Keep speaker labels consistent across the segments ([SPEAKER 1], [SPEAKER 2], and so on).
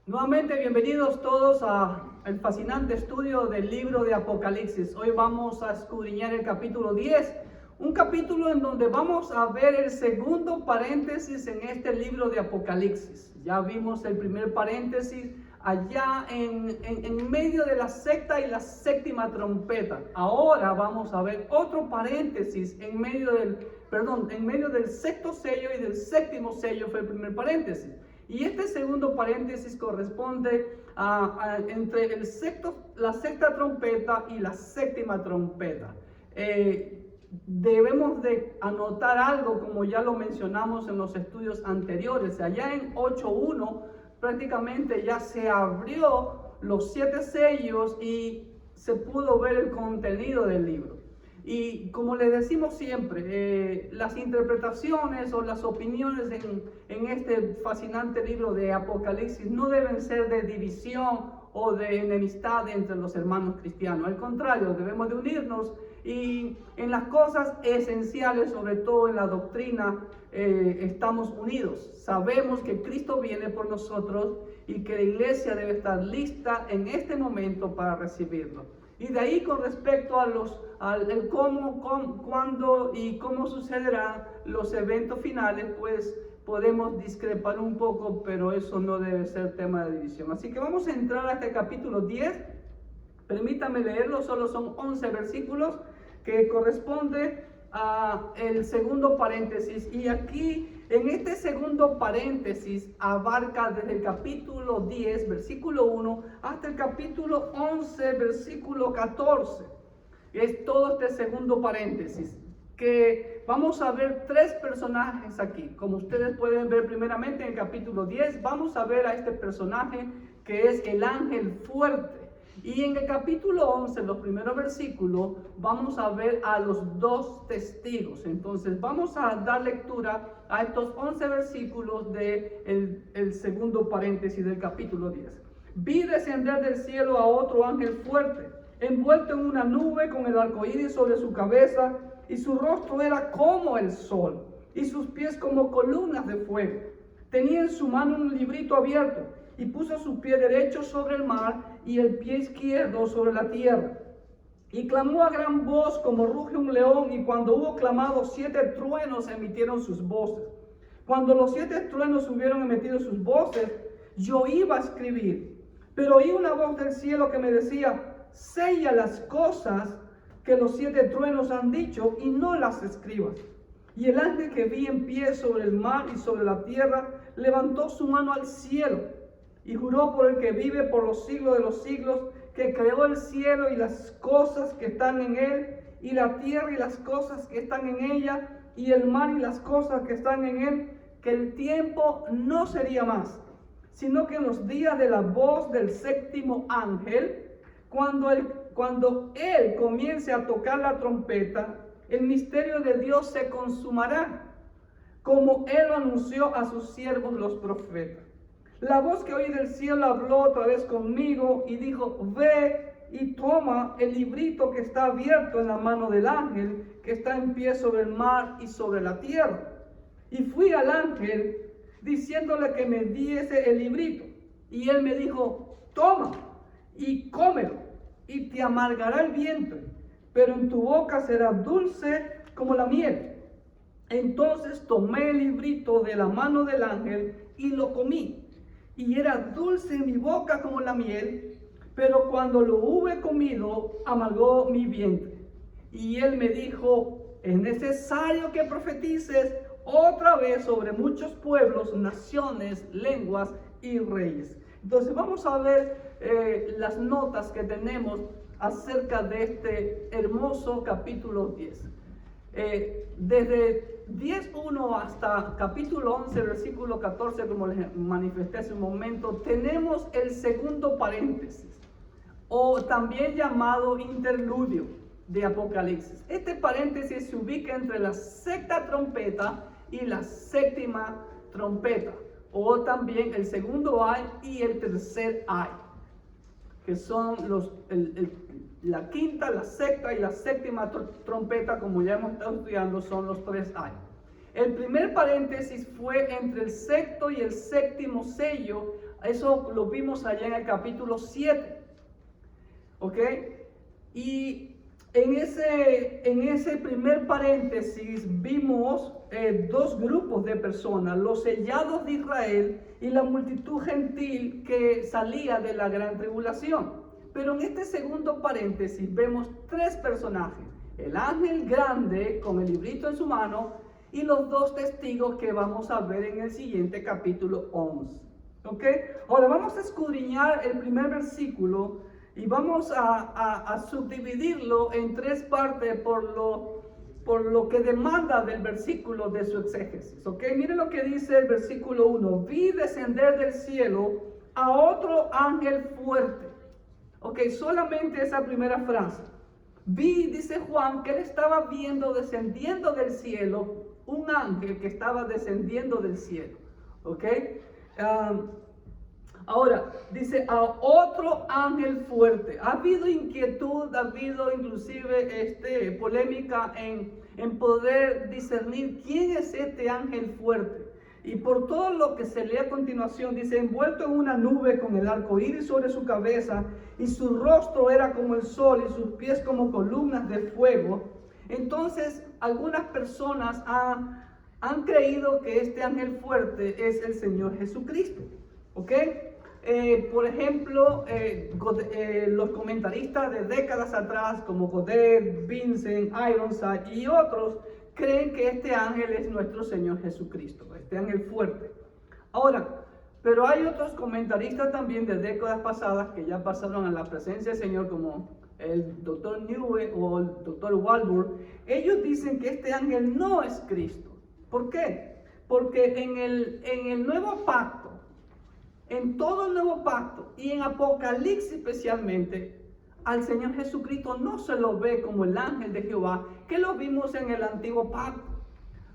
[SPEAKER 1] Nuevamente, bienvenidos todos al fascinante estudio del libro de Apocalipsis. Hoy vamos a escudriñar el capítulo 10, un capítulo en donde vamos a ver el segundo paréntesis en este libro de Apocalipsis. Ya vimos el primer paréntesis allá en medio de la sexta y la séptima trompeta. Ahora vamos a ver otro paréntesis en medio del sexto sello y del séptimo sello. Fue el primer paréntesis. Y este segundo paréntesis corresponde entre la sexta trompeta y la séptima trompeta. Debemos de anotar algo, como ya lo mencionamos en los estudios anteriores. Allá en 8.1 prácticamente ya se abrió los 7 sellos y se pudo ver el contenido del libro. Y como le decimos siempre, las interpretaciones o las opiniones en este fascinante libro de Apocalipsis no deben ser de división o de enemistad entre los hermanos cristianos. Al contrario, debemos de unirnos y en las cosas esenciales, sobre todo en la doctrina, estamos unidos. Sabemos que Cristo viene por nosotros y que la iglesia debe estar lista en este momento para recibirlo. Y de ahí, con respecto al cómo, cuándo y cómo sucederán los eventos finales, pues podemos discrepar un poco, pero eso no debe ser tema de división. Así que vamos a entrar a este capítulo 10. Permítame leerlo, solo son 11 versículos que corresponde a el segundo paréntesis. Y aquí, en este segundo paréntesis, abarca desde el capítulo 10, versículo 1, hasta el capítulo 11, versículo 14. Es todo este segundo paréntesis, que vamos a ver 3 personajes aquí. Como ustedes pueden ver, primeramente en el capítulo 10, vamos a ver a este personaje que es el ángel fuerte. Y en el capítulo 11, los primeros versículos, vamos a ver a los 2 testigos. Entonces vamos a dar lectura a estos 11 versículos del segundo paréntesis del capítulo 10. Vi descender del cielo a otro ángel fuerte, envuelto en una nube con el arco iris sobre su cabeza, y su rostro era como el sol, y sus pies como columnas de fuego. Tenía en su mano un librito abierto, y puso su pie derecho sobre el mar y el pie izquierdo sobre la tierra. Y clamó a gran voz como ruge un león, y cuando hubo clamado, 7 truenos emitieron sus voces. Cuando los 7 truenos hubieron emitido sus voces, yo iba a escribir, pero oí una voz del cielo que me decía: sella las cosas que los 7 truenos han dicho y no las escribas. Y el ángel que vi en pie sobre el mar y sobre la tierra levantó su mano al cielo y juró por el que vive por los siglos de los siglos, que creó el cielo y las cosas que están en él, y la tierra y las cosas que están en ella, y el mar y las cosas que están en él, que el tiempo no sería más, sino que en los días de la voz del séptimo ángel, cuando él comience a tocar la trompeta, el misterio de Dios se consumará, como él lo anunció a sus siervos los profetas. La voz que oí del cielo habló otra vez conmigo y dijo: ve y toma el librito que está abierto en la mano del ángel que está en pie sobre el mar y sobre la tierra. Y fui al ángel diciéndole que me diese el librito. Y él me dijo: toma y cómelo, y te amargará el vientre, pero en tu boca será dulce como la miel. Entonces tomé el librito de la mano del ángel y lo comí. Y era dulce en mi boca como la miel, pero cuando lo hube comido, amargó mi vientre. Y él me dijo: es necesario que profetices otra vez sobre muchos pueblos, naciones, lenguas y reyes. Entonces vamos a ver las notas que tenemos acerca de este hermoso capítulo 10. Desde 10.1 hasta capítulo 11, versículo 14, como les manifesté hace un momento, tenemos el segundo paréntesis, o también llamado interludio de Apocalipsis. Este paréntesis se ubica entre la sexta trompeta y la séptima trompeta, o también el segundo ay y el tercer ay, que son la quinta, la sexta y la séptima trompeta, como ya hemos estado estudiando, son los 3 años. El primer paréntesis fue entre el sexto y el séptimo sello, Eso lo vimos allá en el capítulo 7. ¿Ok? Y en ese primer paréntesis vimos dos grupos de personas, los sellados de Israel y la multitud gentil que salía de la gran tribulación. Pero en este segundo paréntesis vemos tres personajes: el ángel grande con el librito en su mano y los dos testigos que vamos a ver en el siguiente capítulo 11. ¿Ok? Ahora vamos a escudriñar el primer versículo y vamos a subdividirlo en tres partes por lo que demanda del versículo de su exégesis. ¿Ok? Miren lo que dice el versículo 1. Vi descender del cielo a otro ángel fuerte. Ok, solamente esa primera frase. Vi, dice Juan, que él estaba viendo descendiendo del cielo un ángel que estaba descendiendo del cielo. ¿Ok? Ahora, dice a otro ángel fuerte. Ha habido inquietud, ha habido inclusive polémica en poder discernir quién es este ángel fuerte. Y por todo lo que se lee a continuación, dice, envuelto en una nube con el arco iris sobre su cabeza, y su rostro era como el sol, y sus pies como columnas de fuego. Entonces, algunas personas han creído que este ángel fuerte es el Señor Jesucristo. ¿Ok? Por ejemplo, los comentaristas de décadas atrás, como Godet, Vincent, Ironside y otros, creen que este ángel es nuestro Señor Jesucristo, este ángel fuerte. Ahora, pero hay otros comentaristas también de décadas pasadas que ya pasaron a la presencia del Señor, como el doctor Newell o el doctor Walburn. Ellos dicen que este ángel no es Cristo. ¿Por qué? Porque en el nuevo pacto, en todo el nuevo pacto y en Apocalipsis especialmente, al Señor Jesucristo no se lo ve como el ángel de Jehová, que lo vimos en el antiguo pacto.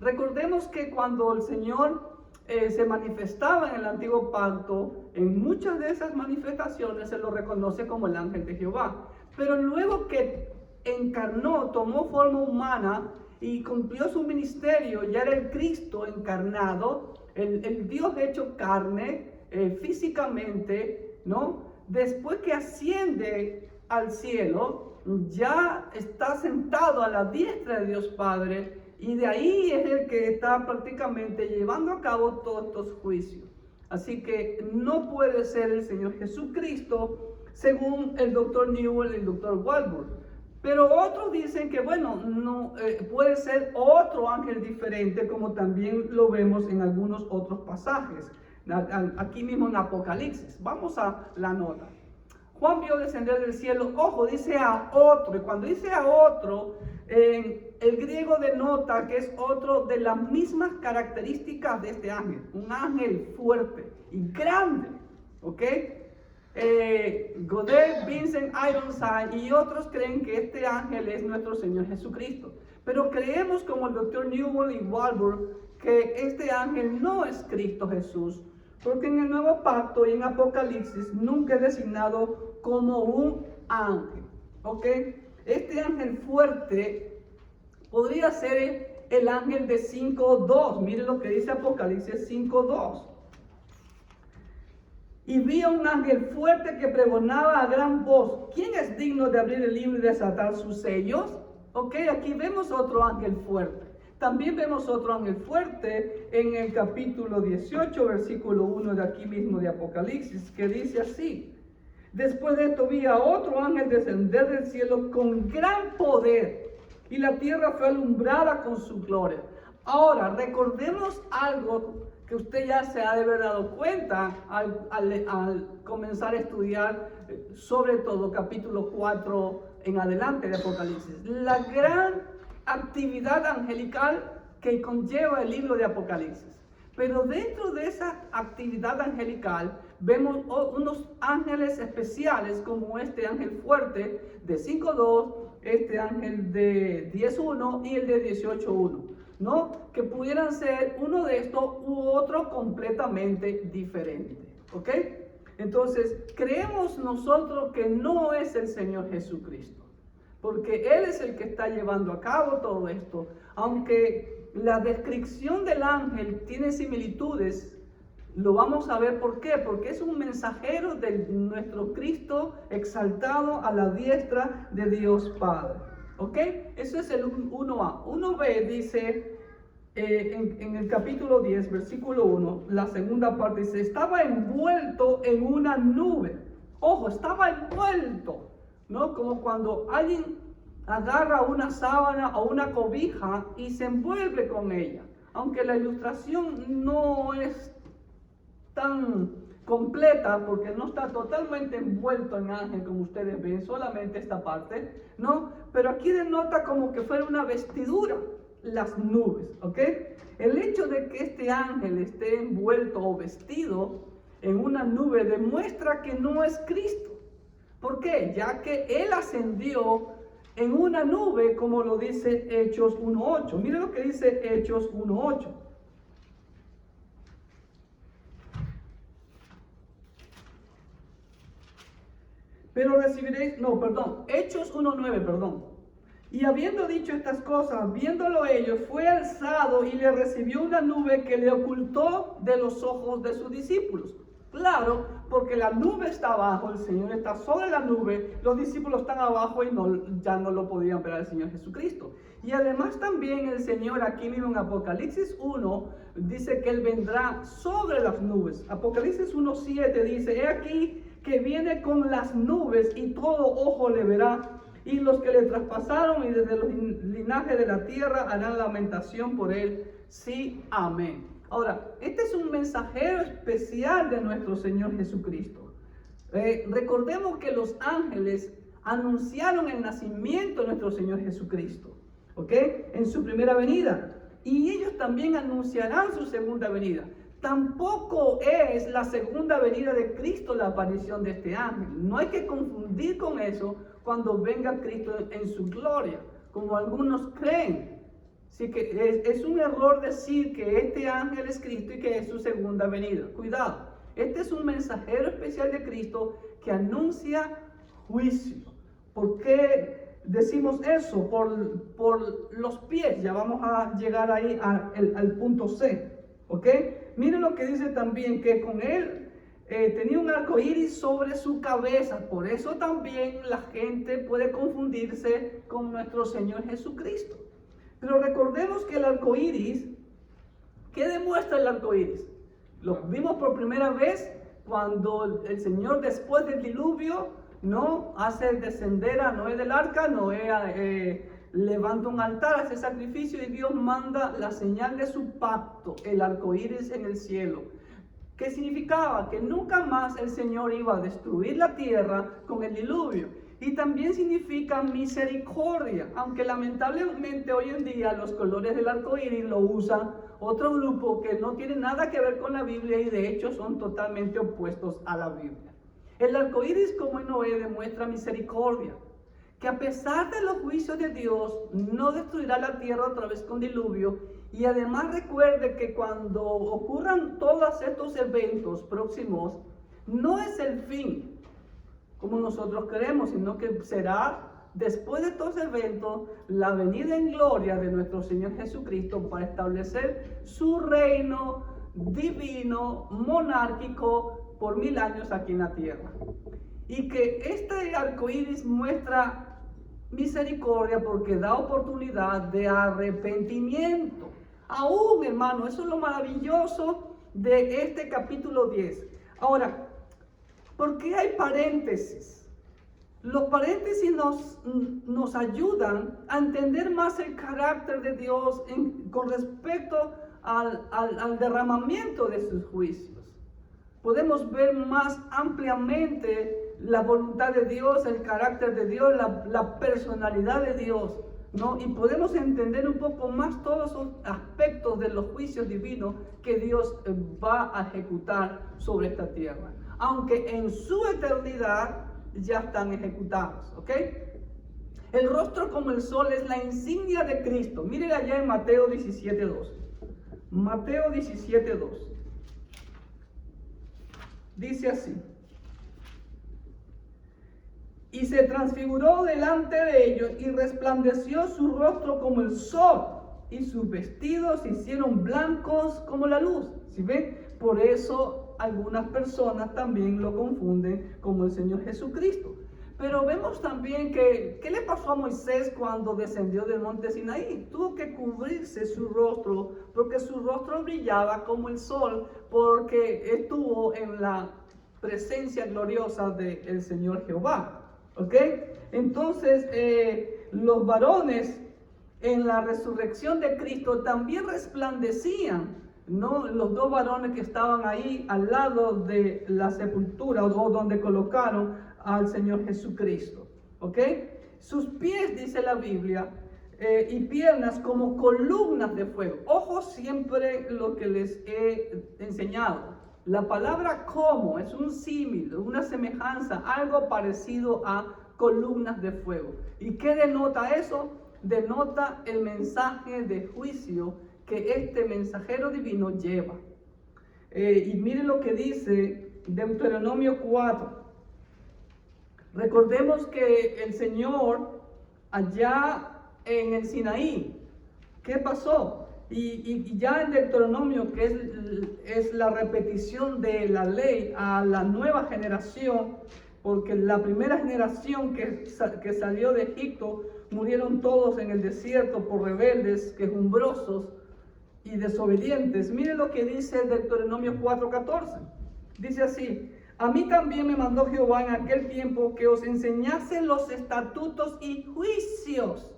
[SPEAKER 1] Recordemos que cuando el Señor se manifestaba en el antiguo pacto, en muchas de esas manifestaciones se lo reconoce como el ángel de Jehová. Pero luego que encarnó, tomó forma humana y cumplió su ministerio, ya era el Cristo encarnado, el Dios hecho carne, físicamente, ¿no? Después que asciende al cielo, ya está sentado a la diestra de Dios Padre, y de ahí es el que está prácticamente llevando a cabo todos estos juicios. Así que no puede ser el Señor Jesucristo, según el doctor Newell y el doctor Walburn. Pero otros dicen que, bueno, no puede ser otro ángel diferente, como también lo vemos en algunos otros pasajes. Aquí mismo en Apocalipsis. Vamos a la nota. Juan vio descender del cielo, ojo, dice a otro, y cuando dice a otro, el griego denota que es otro de las mismas características de este ángel, un ángel fuerte y grande, ¿ok? Godet, Vincent, Ironside y otros creen que este ángel es nuestro Señor Jesucristo, pero creemos como el doctor Newell y Walburn que este ángel no es Cristo Jesús, porque en el Nuevo Pacto y en Apocalipsis nunca es designado como un ángel. ¿Ok? Este ángel fuerte podría ser el ángel de 5.2. Miren lo que dice Apocalipsis 5.2. Y vi a un ángel fuerte que pregonaba a gran voz: ¿quién es digno de abrir el libro y desatar sus sellos? Ok, aquí vemos otro ángel fuerte. También vemos otro ángel fuerte en el capítulo 18, versículo 1 de aquí mismo de Apocalipsis, que dice así: después de esto vi a otro ángel descender del cielo con gran poder, y la tierra fue alumbrada con su gloria. Ahora, recordemos algo que usted ya se ha de haber dado cuenta al comenzar a estudiar, sobre todo capítulo 4 en adelante de Apocalipsis. La gran actividad angelical que conlleva el libro de Apocalipsis. Pero dentro de esa actividad angelical vemos unos ángeles especiales, como este ángel fuerte de 5.2, este ángel de 10.1 y el de 18.1, ¿no? Que pudieran ser uno de estos u otro completamente diferente, ¿ok? Entonces, creemos nosotros que no es el Señor Jesucristo, porque Él es el que está llevando a cabo todo esto. Aunque la descripción del ángel tiene similitudes, Lo vamos a ver por qué, porque es un mensajero de nuestro Cristo exaltado a la diestra de Dios Padre. ¿Ok? Eso es el 1a. 1b dice en el capítulo 10, versículo 1, la segunda parte dice, estaba envuelto en una nube. Ojo, estaba envuelto, ¿no? Como cuando alguien agarra una sábana o una cobija y se envuelve con ella. Aunque la ilustración no es tan completa porque no está totalmente envuelto en ángel como ustedes ven, solamente esta parte, ¿no? Pero aquí denota como que fuera una vestidura, las nubes, ¿ok? El hecho de que este ángel esté envuelto o vestido en una nube demuestra que no es Cristo. ¿Por qué? Ya que Él ascendió en una nube, como lo dice Hechos 1.8. Mire lo que dice Hechos 1.8. Pero recibiréis, Hechos 1.9, perdón. Y habiendo dicho estas cosas, viéndolo ellos, fue alzado y le recibió una nube que le ocultó de los ojos de sus discípulos. Claro, porque la nube está abajo, el Señor está sobre la nube, los discípulos están abajo y ya no lo podían ver al Señor Jesucristo. Y además también el Señor aquí mismo en Apocalipsis 1 dice que Él vendrá sobre las nubes. Apocalipsis 1.7 dice, he aquí que viene con las nubes y todo ojo le verá. Y los que le traspasaron y desde los linajes de la tierra harán lamentación por él. Sí, amén. Ahora, este es un mensajero especial de nuestro Señor Jesucristo. Recordemos que los ángeles anunciaron el nacimiento de nuestro Señor Jesucristo, ¿ok? En su primera venida. Y ellos también anunciarán su segunda venida. Tampoco es la segunda venida de Cristo la aparición de este ángel. No hay que confundir con eso cuando venga Cristo en su gloria, como algunos creen. Así que es un error decir que este ángel es Cristo y que es su segunda venida. Cuidado, este es un mensajero especial de Cristo que anuncia juicio. ¿Por qué decimos eso? Por los pies. Ya vamos a llegar ahí al punto C. ¿Ok? Miren lo que dice también, que con él tenía un arco iris sobre su cabeza. Por eso también la gente puede confundirse con nuestro Señor Jesucristo. Pero recordemos que el arco iris, ¿qué demuestra el arco iris? Lo vimos por primera vez cuando el Señor, después del diluvio, no hace descender a Noé del arca. Noé levanta un altar, hace sacrificio y Dios manda la señal de su pacto, el arco iris en el cielo. ¿Qué significaba? Que nunca más el Señor iba a destruir la tierra con el diluvio. Y también significa misericordia, aunque lamentablemente hoy en día los colores del arco iris lo usan otro grupo que no tiene nada que ver con la Biblia y de hecho son totalmente opuestos a la Biblia. El arco iris, como en Noé, demuestra misericordia, que a pesar de los juicios de Dios, no destruirá la tierra otra vez con diluvio. Y además recuerde que cuando ocurran todos estos eventos próximos, no es el fin, como nosotros creemos, sino que será, después de todos los eventos, la venida en gloria de nuestro Señor Jesucristo para establecer su reino divino, monárquico, por 1000 años aquí en la tierra. Y que este arco iris muestra misericordia porque da oportunidad de arrepentimiento. Aún, hermano, eso es lo maravilloso de este capítulo 10. Ahora, ¿por qué hay paréntesis? Los paréntesis nos ayudan a entender más el carácter de Dios con respecto al derramamiento de sus juicios. Podemos ver más ampliamente la voluntad de Dios, el carácter de Dios, la personalidad de Dios, ¿no? Y podemos entender un poco más todos esos aspectos de los juicios divinos que Dios va a ejecutar sobre esta tierra, aunque en su eternidad ya están ejecutados, ¿ok? El rostro como el sol es la insignia de Cristo. Miren allá en Mateo 17:2. Mateo 17:2. Dice así: y se transfiguró delante de ellos y resplandeció su rostro como el sol y sus vestidos se hicieron blancos como la luz. ¿Sí ven? Por eso algunas personas también lo confunden como el Señor Jesucristo. Pero vemos también que, ¿qué le pasó a Moisés cuando descendió del monte Sinaí? Tuvo que cubrirse su rostro, porque su rostro brillaba como el sol, porque estuvo en la presencia gloriosa del Señor Jehová. ¿Ok? Entonces, los varones en la resurrección de Cristo también resplandecían, ¿no? Los dos varones que estaban ahí al lado de la sepultura o donde colocaron al Señor Jesucristo, ¿ok? Sus pies, dice la Biblia, y piernas como columnas de fuego. Ojo siempre lo que les he enseñado. La palabra como es un símil, una semejanza, algo parecido a columnas de fuego. ¿Y qué denota eso? Denota el mensaje de juicio que este mensajero divino lleva. Y miren lo que dice Deuteronomio 4. Recordemos que el Señor allá en el Sinaí, ¿qué pasó? Y ya en Deuteronomio, que es la repetición de la ley a la nueva generación, porque la primera generación que salió de Egipto murieron todos en el desierto por rebeldes, quejumbrosos y desobedientes. Miren lo que dice Deuteronomio 4:14. Dice así: a mí también me mandó Jehová en aquel tiempo que os enseñase los estatutos y juicios,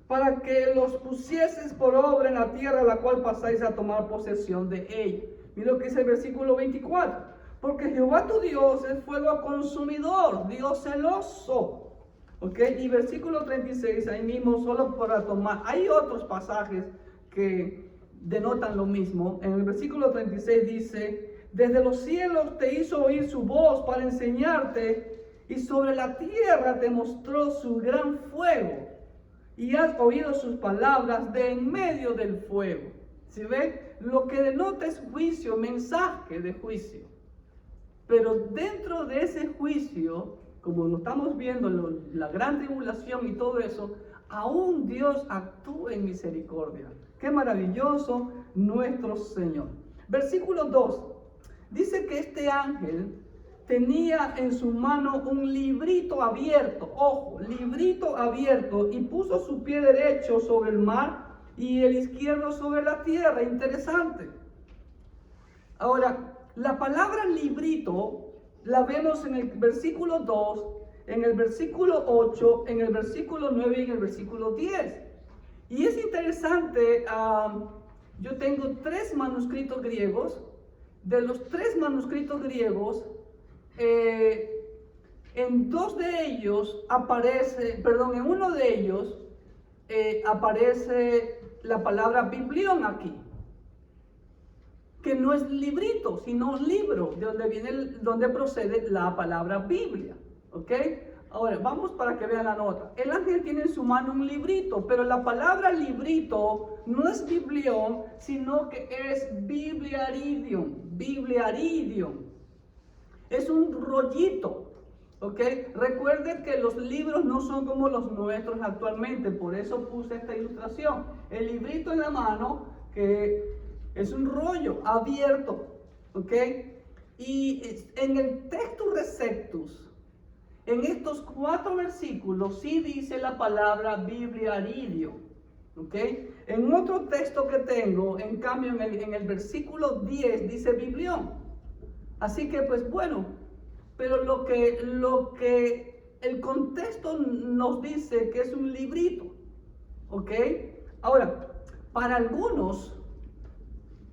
[SPEAKER 1] para que los pusieses por obra en la tierra a la cual pasáis a tomar posesión de ella. Mira lo que dice el versículo 24. Porque Jehová tu Dios es fuego consumidor, Dios celoso. ¿Ok? Y versículo 36, ahí mismo, solo para tomar. Hay otros pasajes que denotan lo mismo. En el versículo 36 dice: desde los cielos te hizo oír su voz para enseñarte, y sobre la tierra te mostró su gran fuego, y has oído sus palabras de en medio del fuego. ¿Sí ve? Lo que denota es juicio, mensaje de juicio. Pero dentro de ese juicio, como lo estamos viendo, la gran tribulación y todo eso, aún Dios actúa en misericordia. ¡Qué maravilloso nuestro Señor! Versículo 2. Dice que este ángel tenía en su mano un librito abierto, ojo, librito abierto, y puso su pie derecho sobre el mar y el izquierdo sobre la tierra. Interesante. Ahora, la palabra librito la vemos en el versículo 2, en el versículo 8, en el versículo 9 y en el versículo 10. Y es interesante, yo tengo 3 manuscritos griegos. De los 3 manuscritos griegos, en uno de ellos aparece la palabra biblión aquí, que no es librito, sino libro, de donde procede la palabra Biblia, ¿ok? Ahora, vamos para que vean la nota. El ángel tiene en su mano un librito, pero la palabra librito no es biblión, sino que es bibliaridium. Es un rollito, ¿ok? Recuerden que los libros no son como los nuestros actualmente, por eso puse esta ilustración. El librito en la mano, que es un rollo abierto, ¿ok? Y en el Textus Receptus, en estos 4 versículos sí dice la palabra bibliaridio, ¿ok? En otro texto que tengo, en cambio, en el versículo 10 dice biblión. Así que, pues bueno, pero lo que el contexto nos dice que es un librito, ¿ok? Ahora, para algunos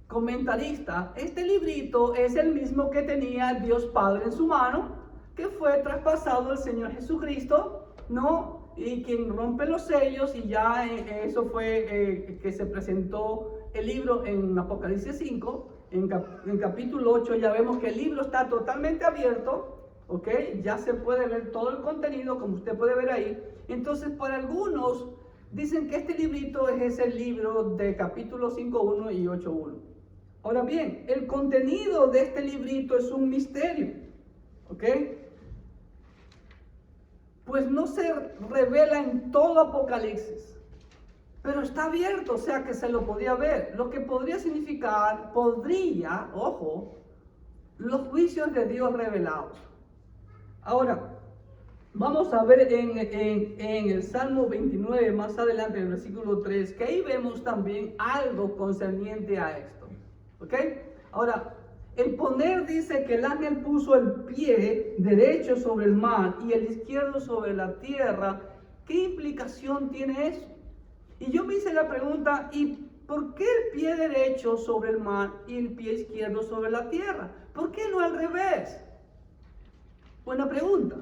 [SPEAKER 1] comentaristas, este librito es el mismo que tenía Dios Padre en su mano, que fue traspasado al Señor Jesucristo, ¿no? Y quien rompe los sellos, y ya eso fue que se presentó el libro en Apocalipsis 5, en capítulo 8 ya vemos que el libro está totalmente abierto, ¿ok? Ya se puede ver todo el contenido, como usted puede ver ahí. Entonces, para algunos, dicen que este librito es el libro de capítulo 5.1 y 8.1. Ahora bien, el contenido de este librito es un misterio, ¿ok? Pues no se revela en todo Apocalipsis. pero está abierto, o sea que se lo podía ver. Lo que podría significar, ojo, los juicios de Dios revelados. Ahora, vamos a ver en el Salmo 29, más adelante, en el versículo 3, que ahí vemos también algo concerniente a esto. ¿Ok? Ahora, el poner dice que el ángel puso el pie derecho sobre el mar y el izquierdo sobre la tierra. ¿Qué implicación tiene eso? Y yo me hice la pregunta, ¿y por qué el pie derecho sobre el mar y el pie izquierdo sobre la tierra? ¿Por qué no al revés? Buena pregunta,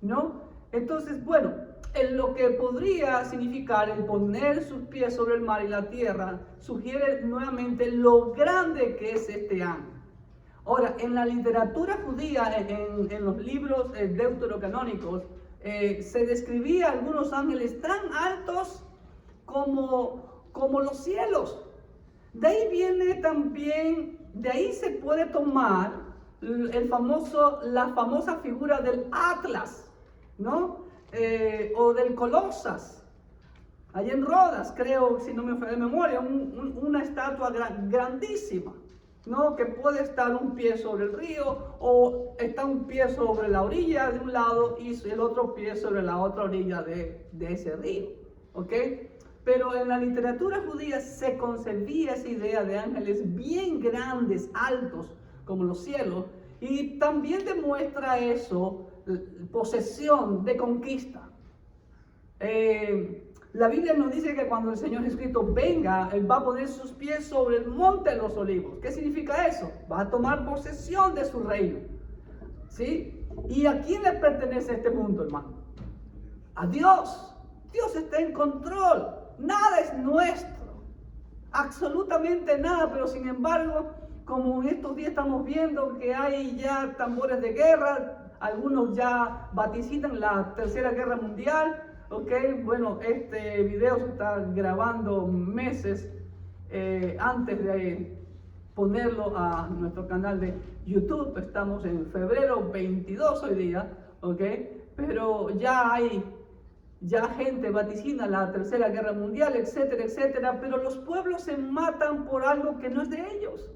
[SPEAKER 1] ¿no? Entonces, bueno, en lo que podría significar el poner sus pies sobre el mar y la tierra, sugiere nuevamente lo grande que es este ángel. Ahora, en la literatura judía, en los libros deuterocanónicos, se describía algunos ángeles tan altos como los cielos. De ahí viene también, de ahí se puede tomar la famosa figura del Atlas, ¿no? O del Colosas, allá en Rodas, creo, si no me falla de memoria, una estatua grandísima, ¿no? Que puede estar un pie sobre el río, o está un pie sobre la orilla de un lado y el otro pie sobre la otra orilla de ese río, ¿ok? Pero en la literatura judía se concebía esa idea de ángeles bien grandes, altos, como los cielos, y también demuestra eso, posesión de conquista. La Biblia nos dice que cuando el Señor Jesucristo venga, Él va a poner sus pies sobre el monte de los olivos. ¿Qué significa eso? Va a tomar posesión de su reino, ¿sí? ¿Y a quién le pertenece este mundo, hermano? A Dios. Dios está en control. Nada es nuestro, absolutamente nada, pero sin embargo, como en estos días estamos viendo que hay ya tambores de guerra, algunos ya vaticinan la Tercera Guerra Mundial, ok, bueno, este video se está grabando meses antes de ponerlo a nuestro canal de YouTube. Estamos en febrero 22 hoy día, ok, pero ya hay gente vaticina la Tercera Guerra Mundial, etcétera, etcétera, pero los pueblos se matan por algo que no es de ellos.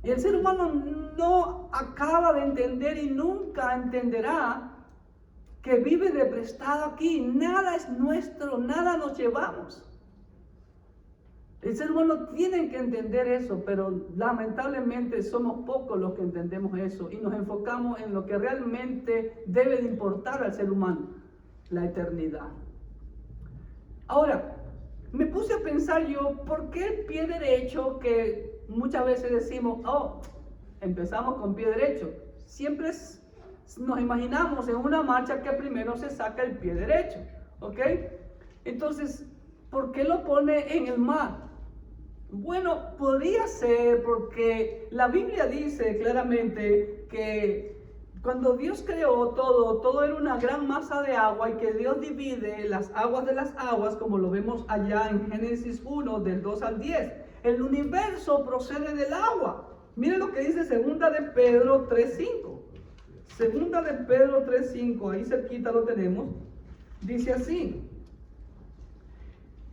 [SPEAKER 1] Y el ser humano no acaba de entender y nunca entenderá que vive de prestado aquí. Nada es nuestro, nada nos llevamos. El ser humano tiene que entender eso, pero lamentablemente somos pocos los que entendemos eso y nos enfocamos en lo que realmente debe de importar al ser humano: la eternidad. Ahora, me puse a pensar yo, ¿por qué el pie derecho? Que muchas veces decimos, empezamos con pie derecho. Siempre nos imaginamos en una marcha que primero se saca el pie derecho, ¿ok? Entonces, ¿por qué lo pone en el mar? Bueno, podría ser porque la Biblia dice claramente que cuando Dios creó todo era una gran masa de agua, y que Dios divide las aguas de las aguas, como lo vemos allá en Génesis 1, del 2 al 10. El universo procede del agua. Miren lo que dice Segunda de Pedro 3:5. Segunda de Pedro 3:5, ahí cerquita lo tenemos. Dice así: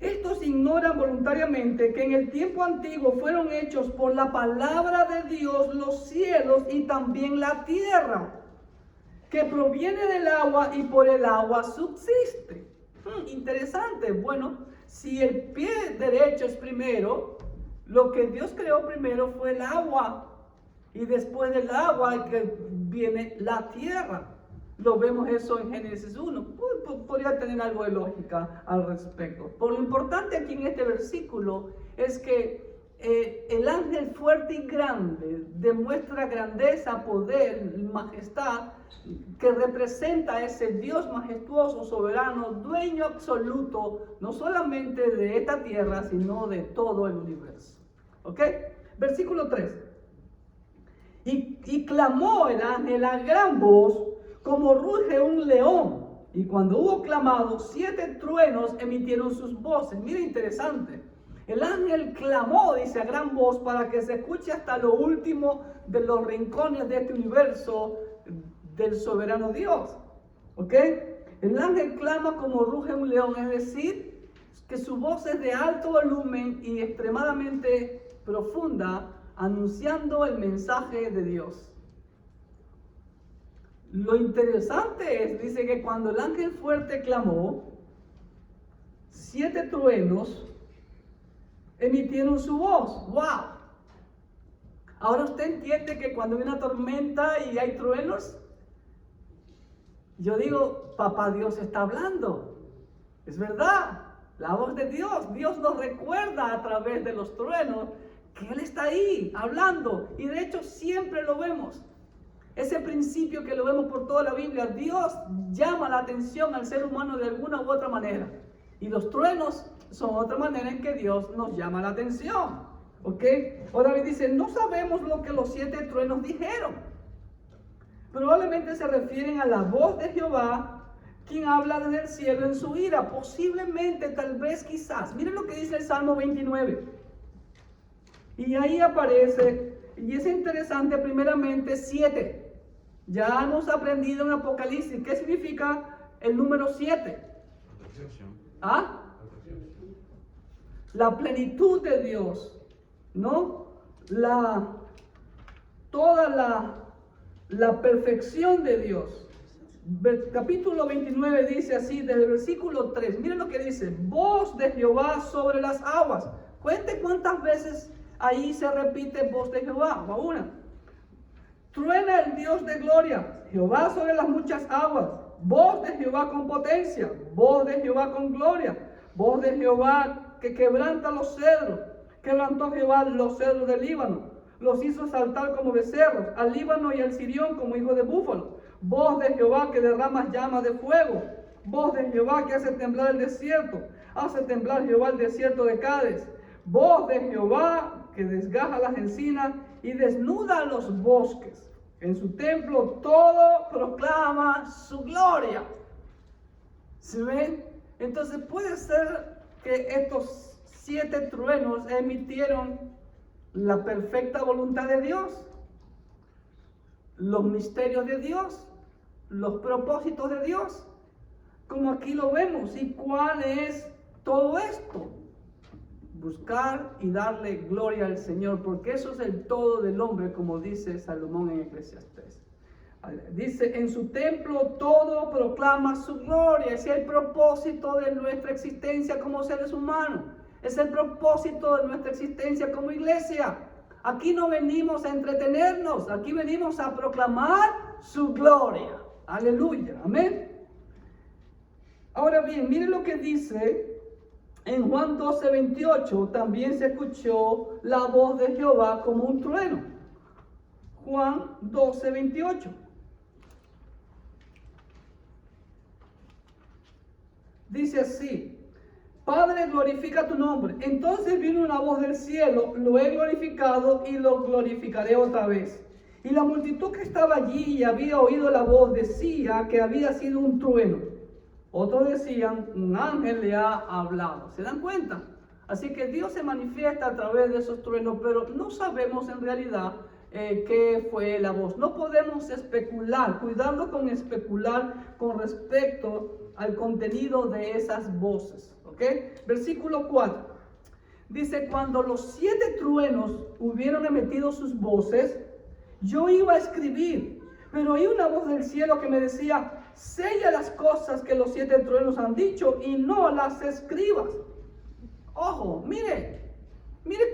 [SPEAKER 1] estos ignoran voluntariamente que en el tiempo antiguo fueron hechos por la palabra de Dios los cielos y también la tierra, que proviene del agua y por el agua subsiste. Interesante. Bueno, si el pie derecho es primero, lo que Dios creó primero fue el agua, y después del agua que viene la tierra. Lo vemos eso en Génesis 1. Podría tener algo de lógica al respecto. Por lo importante aquí en este versículo es que el ángel fuerte y grande demuestra grandeza, poder, majestad, que representa a ese Dios majestuoso, soberano, dueño absoluto, no solamente de esta tierra, sino de todo el universo. ¿Ok? Versículo 3. Y clamó el ángel a gran voz, como ruge un león. Y cuando hubo clamado, 7 truenos emitieron sus voces. Mira, interesante. El ángel clamó, dice, a gran voz, para que se escuche hasta lo último de los rincones de este universo del soberano Dios. ¿Ok? El ángel clama como ruge un león, es decir, que su voz es de alto volumen y extremadamente profunda, anunciando el mensaje de Dios. Lo interesante es, dice que cuando el ángel fuerte clamó, 7 truenos emitieron su voz. ¡Wow! Ahora usted entiende que cuando hay una tormenta y hay truenos, yo digo, papá Dios está hablando. Es verdad, la voz de Dios. Dios nos recuerda a través de los truenos que Él está ahí hablando. Y de hecho siempre lo vemos. Ese principio que lo vemos por toda la Biblia, Dios llama la atención al ser humano de alguna u otra manera. Y los truenos son otra manera en que Dios nos llama la atención. ¿Ok? Ahora bien dice, no sabemos lo que los 7 truenos dijeron. Probablemente se refieren a la voz de Jehová, quien habla desde el cielo en su ira. Posiblemente, tal vez, quizás. Miren lo que dice el Salmo 29. Y ahí aparece, y es interesante, primeramente 7. Ya hemos aprendido en Apocalipsis. ¿Qué significa el número 7? ¿Ah? La plenitud de Dios, ¿no? Toda la perfección de Dios. Capítulo 29 dice así, desde el versículo 3. Miren lo que dice: voz de Jehová sobre las aguas. Cuente cuántas veces ahí se repite voz de Jehová. Va una. Truena el Dios de gloria, Jehová sobre las muchas aguas. Voz de Jehová con potencia, voz de Jehová con gloria, voz de Jehová que quebranta los cedros. Quebrantó Jehová los cedros del Líbano, los hizo saltar como becerros, al Líbano y al Sirión como hijos de búfalo. Voz de Jehová que derrama llamas de fuego, voz de Jehová que hace temblar el desierto, hace temblar Jehová el desierto de Cades. Voz de Jehová que desgaja las encinas y desnuda los bosques. En su templo todo proclama su gloria. ¿Se ven? Entonces puede ser que estos 7 truenos emitieron la perfecta voluntad de Dios, los misterios de Dios, los propósitos de Dios, como aquí lo vemos. ¿Y cuál es todo esto? Buscar y darle gloria al Señor, porque eso es el todo del hombre, como dice Salomón en Eclesiastés. Dice, en su templo todo proclama su gloria. Es el propósito de nuestra existencia como seres humanos. Es el propósito de nuestra existencia como iglesia. Aquí no venimos a entretenernos, aquí venimos a proclamar su gloria. Aleluya, amén. Ahora bien, miren lo que dice en Juan 12:28. También se escuchó la voz de Jehová como un trueno. Juan 12:28. Dice así: Padre, glorifica tu nombre. Entonces vino una voz del cielo: lo he glorificado y lo glorificaré otra vez. Y la multitud que estaba allí y había oído la voz decía que había sido un trueno. Otros decían, un ángel le ha hablado. ¿Se dan cuenta? Así que Dios se manifiesta a través de esos truenos, pero no sabemos en realidad qué fue la voz. No podemos especular, cuidado con especular con respecto al contenido de esas voces. ¿Ok? Versículo 4. Dice, cuando los 7 truenos hubieron emitido sus voces, yo iba a escribir, pero oí una voz del cielo que me decía, sella las cosas que los 7 truenos han dicho y no las escribas. Ojo, mire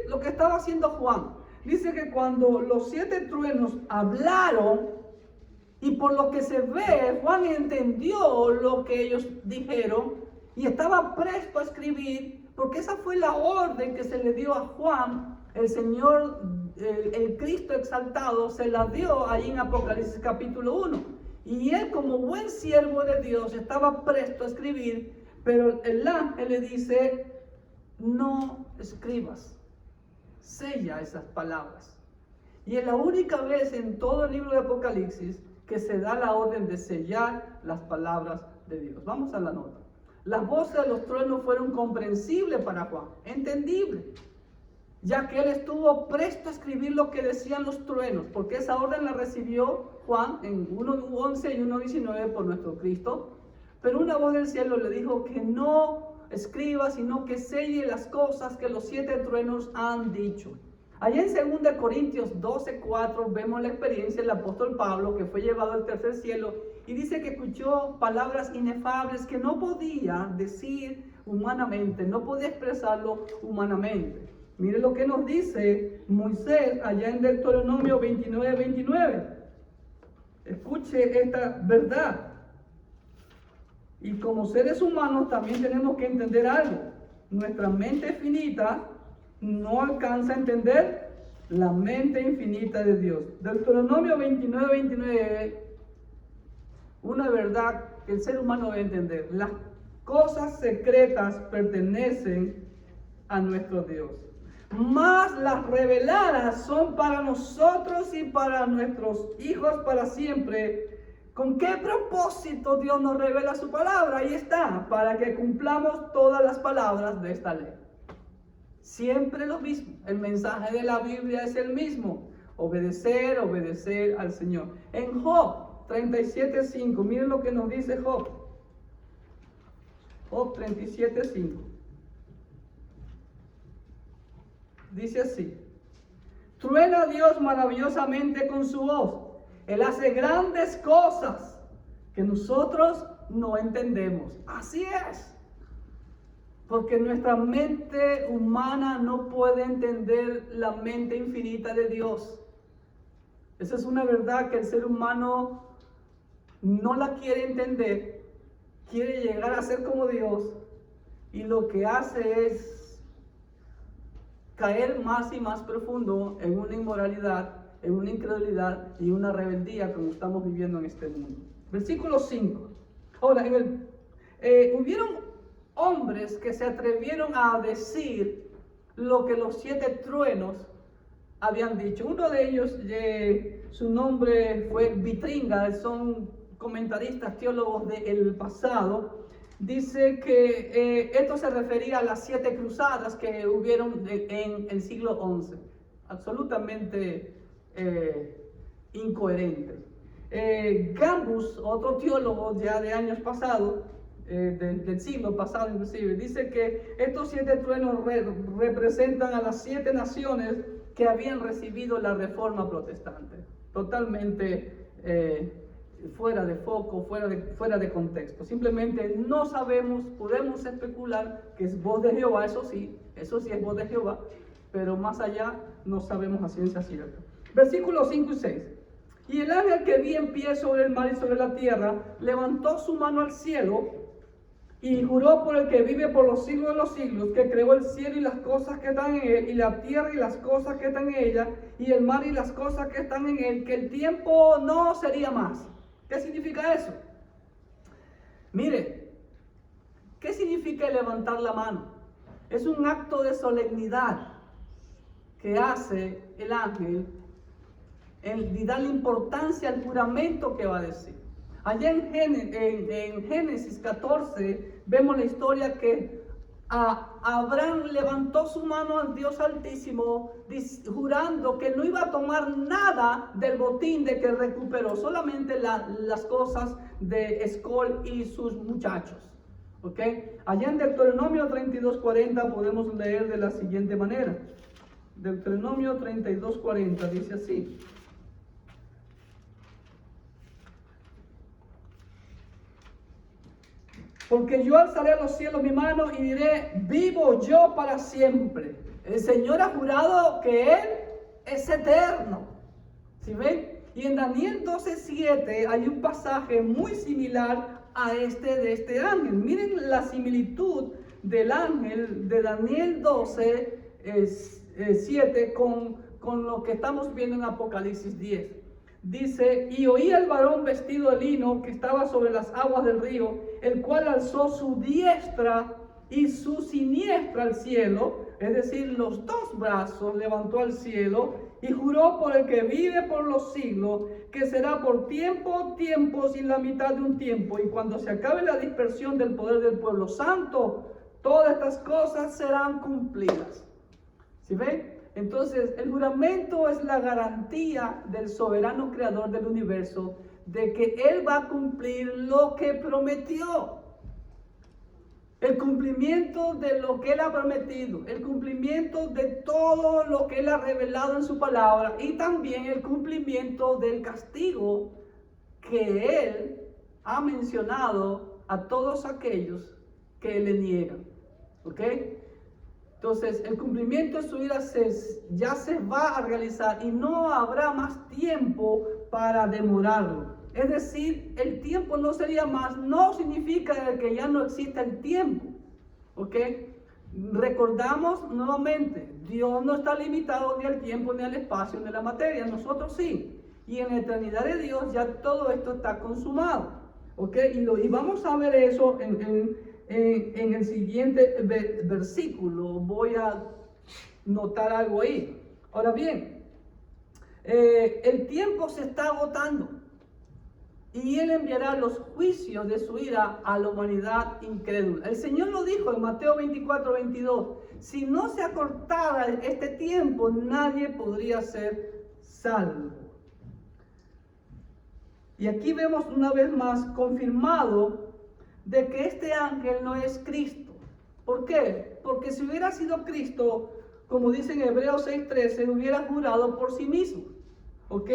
[SPEAKER 1] lo que estaba haciendo Juan. Dice que cuando los 7 truenos hablaron, y por lo que se ve, Juan entendió lo que ellos dijeron y estaba presto a escribir, porque esa fue la orden que se le dio a Juan. El Señor, el Cristo exaltado, se la dio ahí en Apocalipsis capítulo 1. Y él, como buen siervo de Dios, estaba presto a escribir, pero el ángel le dice, no escribas, sella esas palabras. Y es la única vez en todo el libro de Apocalipsis que se da la orden de sellar las palabras de Dios. Vamos a la nota. Las voces de los truenos fueron comprensibles para Juan, entendibles, ya que él estuvo presto a escribir lo que decían los truenos, porque esa orden la recibió Juan en 1:11 y 1:19 por nuestro Cristo. Pero una voz del cielo le dijo que no escriba, sino que selle las cosas que los 7 truenos han dicho. Allá en 2 Corintios 12:4 vemos la experiencia del apóstol Pablo, que fue llevado al tercer cielo, y dice que escuchó palabras inefables que no podía decir humanamente, no podía expresarlo humanamente. Mire lo que nos dice Moisés allá en Deuteronomio 29:29. Escuche esta verdad. Y como seres humanos también tenemos que entender algo. Nuestra mente finita no alcanza a entender la mente infinita de Dios. Deuteronomio 29:29, una verdad que el ser humano debe entender. Las cosas secretas pertenecen a nuestro Dios, mas las reveladas son para nosotros y para nuestros hijos para siempre. ¿Con qué propósito Dios nos revela su palabra? Ahí está, para que cumplamos todas las palabras de esta ley. Siempre lo mismo. El mensaje de la Biblia es el mismo. Obedecer, obedecer al Señor. En Job 37:5, miren lo que nos dice Job. Job 37:5. Dice así: truena Dios maravillosamente con su voz. Él hace grandes cosas que nosotros no entendemos. Así es. Porque nuestra mente humana no puede entender la mente infinita de Dios. Esa es una verdad que el ser humano no la quiere entender. Quiere llegar a ser como Dios. Y lo que hace es caer más y más profundo en una inmoralidad, en una incredulidad y una rebeldía como estamos viviendo en este mundo. Versículo 5. Ahora, hubieron hombres que se atrevieron a decir lo que los 7 truenos habían dicho. Uno de ellos, su nombre fue Vitringa, son comentaristas, teólogos del pasado. Dice que esto se refería a las 7 cruzadas que hubieron en el siglo XI. Absolutamente incoherente. Gambus, otro teólogo ya de años pasados, del siglo pasado inclusive, dice que estos 7 truenos representan a las 7 naciones que habían recibido la reforma protestante. Totalmente fuera de foco, fuera de contexto. Simplemente no sabemos, podemos especular que es voz de Jehová, eso sí es voz de Jehová, pero más allá no sabemos a ciencia cierta. Versículos 5 y 6. Y el ángel que vi en pie sobre el mar y sobre la tierra, levantó su mano al cielo y juró por el que vive por los siglos de los siglos, que creó el cielo y las cosas que están en él, y la tierra y las cosas que están en ella, y el mar y las cosas que están en él, que el tiempo no sería más. ¿Qué significa eso? Mire, ¿qué significa levantar la mano? Es un acto de solemnidad que hace el ángel y darle importancia al juramento que va a decir. Allá en Génesis 14 vemos la historia que Abraham levantó su mano al Dios Altísimo jurando que no iba a tomar nada del botín de que recuperó, solamente las cosas de Escol y sus muchachos. ¿Okay? Allá en Deuteronomio 32:40 podemos leer de la siguiente manera. Deuteronomio 32:40 dice así: porque yo alzaré a los cielos mi mano y diré, vivo yo para siempre. El Señor ha jurado que Él es eterno. ¿Sí ven? Y en Daniel 12:7 hay un pasaje muy similar a de este ángel. Miren la similitud del ángel de Daniel 12:7 con lo que estamos viendo en Apocalipsis 10. Dice, y oí al varón vestido de lino que estaba sobre las aguas del río, el cual alzó su diestra y su siniestra al cielo, es decir, los 2 brazos levantó al cielo, y juró por el que vive por los siglos, que será por tiempos y la mitad de un tiempo, y cuando se acabe la dispersión del poder del pueblo santo, todas estas cosas serán cumplidas. ¿Sí ven? Entonces, el juramento es la garantía del soberano creador del universo de que Él va a cumplir lo que prometió. El cumplimiento de lo que Él ha prometido, el cumplimiento de todo lo que Él ha revelado en su palabra y también el cumplimiento del castigo que Él ha mencionado a todos aquellos que le niegan. ¿Ok? Entonces, el cumplimiento de su ira ya se va a realizar y no habrá más tiempo para demorarlo. Es decir, el tiempo no sería más, no significa que ya no exista el tiempo. ¿Ok? Recordamos nuevamente, Dios no está limitado ni al tiempo, ni al espacio, ni a la materia, nosotros sí. Y en la eternidad de Dios ya todo esto está consumado. ¿Ok? Y vamos a ver eso en el siguiente versículo. Voy a notar algo ahí. Ahora bien, el tiempo se está agotando y Él enviará los juicios de su ira a la humanidad incrédula. El Señor lo dijo en Mateo 24:22. Si no se acortara este tiempo, nadie podría ser salvo. Y aquí vemos una vez más confirmado de que este ángel no es Cristo. ¿Por qué? Porque si hubiera sido Cristo, como dice en Hebreos 6:13, hubiera jurado por sí mismo. ¿Ok?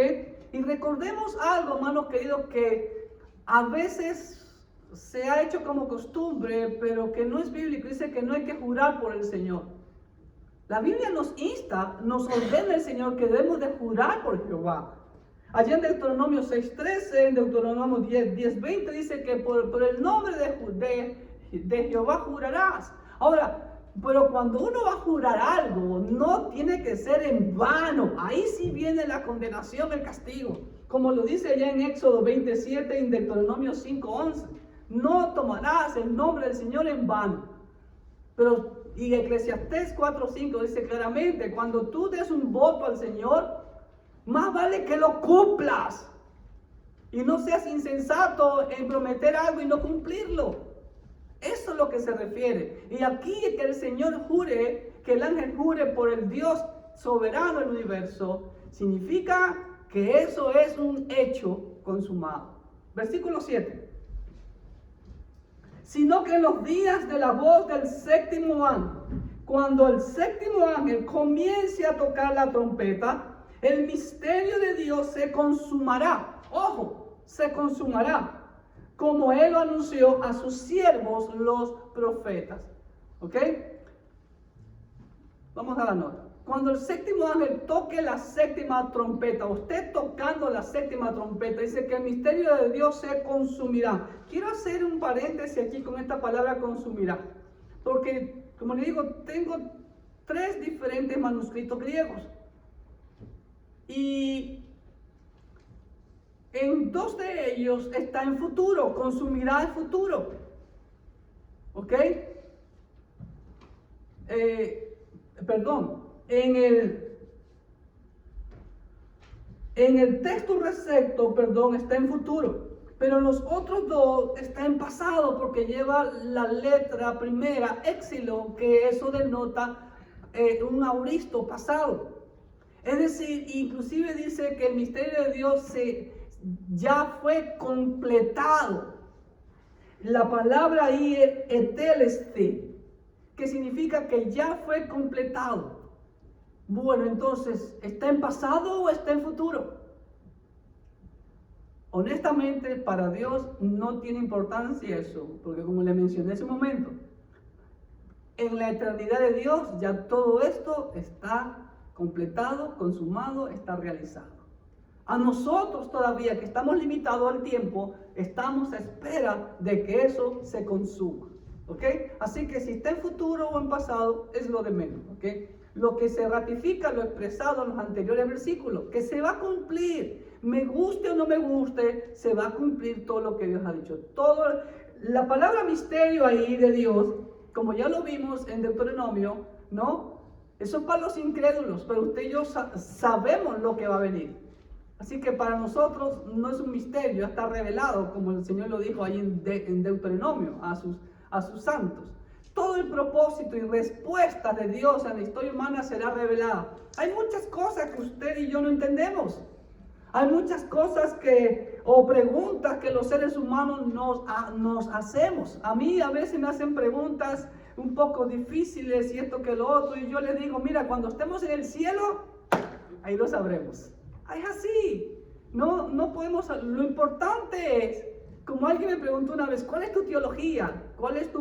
[SPEAKER 1] Y recordemos algo, hermanos queridos, que a veces se ha hecho como costumbre, pero que no es bíblico. Dice que no hay que jurar por el Señor. La Biblia nos insta, nos ordena el Señor que debemos de jurar por Jehová. Allá en Deuteronomio 6:13, en Deuteronomio 10:20 dice que por el nombre de Jehová jurarás. Ahora, pero cuando uno va a jurar algo, no tiene que ser en vano. Ahí sí viene la condenación, el castigo. Como lo dice allá en Éxodo 27 y en Deuteronomio 5:11. No tomarás el nombre del Señor en vano. Y Eclesiastés 4:5 dice claramente, cuando tú des un voto al Señor, más vale que lo cumplas. Y no seas insensato en prometer algo y no cumplirlo. Eso es lo que se refiere. Y aquí que el Señor jure, que el ángel jure por el Dios soberano del universo, significa que eso es un hecho consumado. Versículo 7. Sino que en los días de la voz del séptimo ángel, cuando el séptimo ángel comience a tocar la trompeta, el misterio de Dios se consumará. Ojo, se consumará. Como Él lo anunció a sus siervos, los profetas. ¿Ok? Vamos a la nota. Cuando el séptimo ángel toque la séptima trompeta, usted tocando la séptima trompeta, dice que el misterio de Dios se consumirá. Quiero hacer un paréntesis aquí con esta palabra consumirá. Porque, como le digo, tengo 3 diferentes manuscritos griegos. Y en 2 de ellos está en futuro, consumirá el futuro. ¿Ok? En el texto recepto, está en futuro. Pero en los otros 2 está en pasado porque lleva la letra primera, éxilo, que eso denota un auristo pasado. Es decir, inclusive dice que el misterio de Dios ya fue completado. La palabra ahí es eteleste, que significa que ya fue completado. Bueno, entonces, ¿está en pasado o está en futuro? Honestamente, para Dios no tiene importancia eso, porque como le mencioné hace un momento, en la eternidad de Dios ya todo esto está completado, consumado, está realizado. A nosotros todavía, que estamos limitados al tiempo, estamos a espera de que eso se consuma. ¿Ok? Así que si está en futuro o en pasado, es lo de menos. ¿Ok? Lo que se ratifica, lo expresado en los anteriores versículos, que se va a cumplir. Me guste o no me guste, se va a cumplir todo lo que Dios ha dicho. La palabra misterio ahí de Dios, como ya lo vimos en Deuteronomio, ¿no? Eso es para los incrédulos, pero usted y yo sabemos lo que va a venir. Así que para nosotros no es un misterio, ya está revelado, como el Señor lo dijo ahí en Deuteronomio, a sus santos. Todo el propósito y respuesta de Dios a la historia humana será revelada. Hay muchas cosas que usted y yo no entendemos. Hay muchas cosas que o preguntas que los seres humanos nos hacemos. A mí a veces me hacen preguntas un poco difíciles y esto que lo otro, y yo les digo, mira, cuando estemos en el cielo, ahí lo sabremos. Es así. No podemos, lo importante es, como alguien me preguntó una vez, ¿cuál es tu teología? ¿Cuál es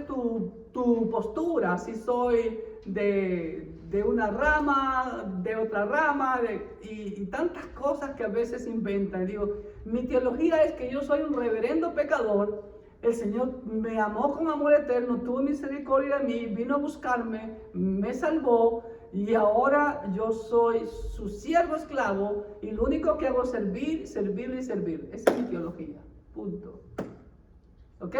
[SPEAKER 1] tu postura? Si soy de una rama, de otra rama, y tantas cosas que a veces inventan. Digo, mi teología es que yo soy un reverendo pecador. El Señor me amó con amor eterno, tuvo misericordia de mí, vino a buscarme, me salvó, y ahora yo soy su siervo esclavo, y lo único que hago es servir, servirle y servir. Esa es mi teología. Punto. ¿Ok?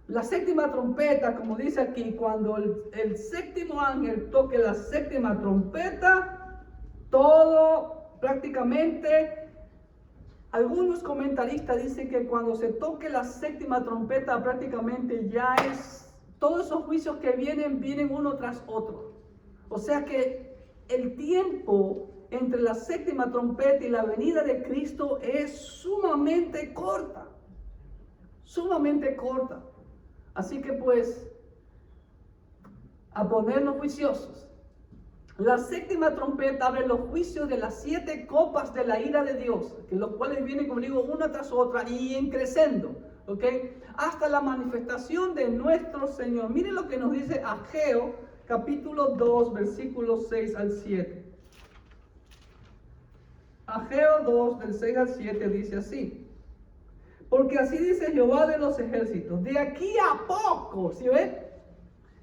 [SPEAKER 1] La séptima trompeta, como dice aquí, cuando el séptimo ángel toque la séptima trompeta, todo prácticamente, algunos comentaristas dicen que cuando se toque la séptima trompeta, prácticamente ya es, todos esos juicios que vienen uno tras otro. O sea que el tiempo entre la séptima trompeta y la venida de Cristo es sumamente corta. Sumamente corta. Así que pues, a ponernos juiciosos. La séptima trompeta abre los juicios de las 7 copas de la ira de Dios, que los cuales vienen, como digo, una tras otra y en creciendo, ¿ok? Hasta la manifestación de nuestro Señor. Miren lo que nos dice Ageo, capítulo 2, versículos 6 al 7. Ageo 2, del 6 al 7 dice así. Porque así dice Jehová de los ejércitos, de aquí a poco, ¿sí ven?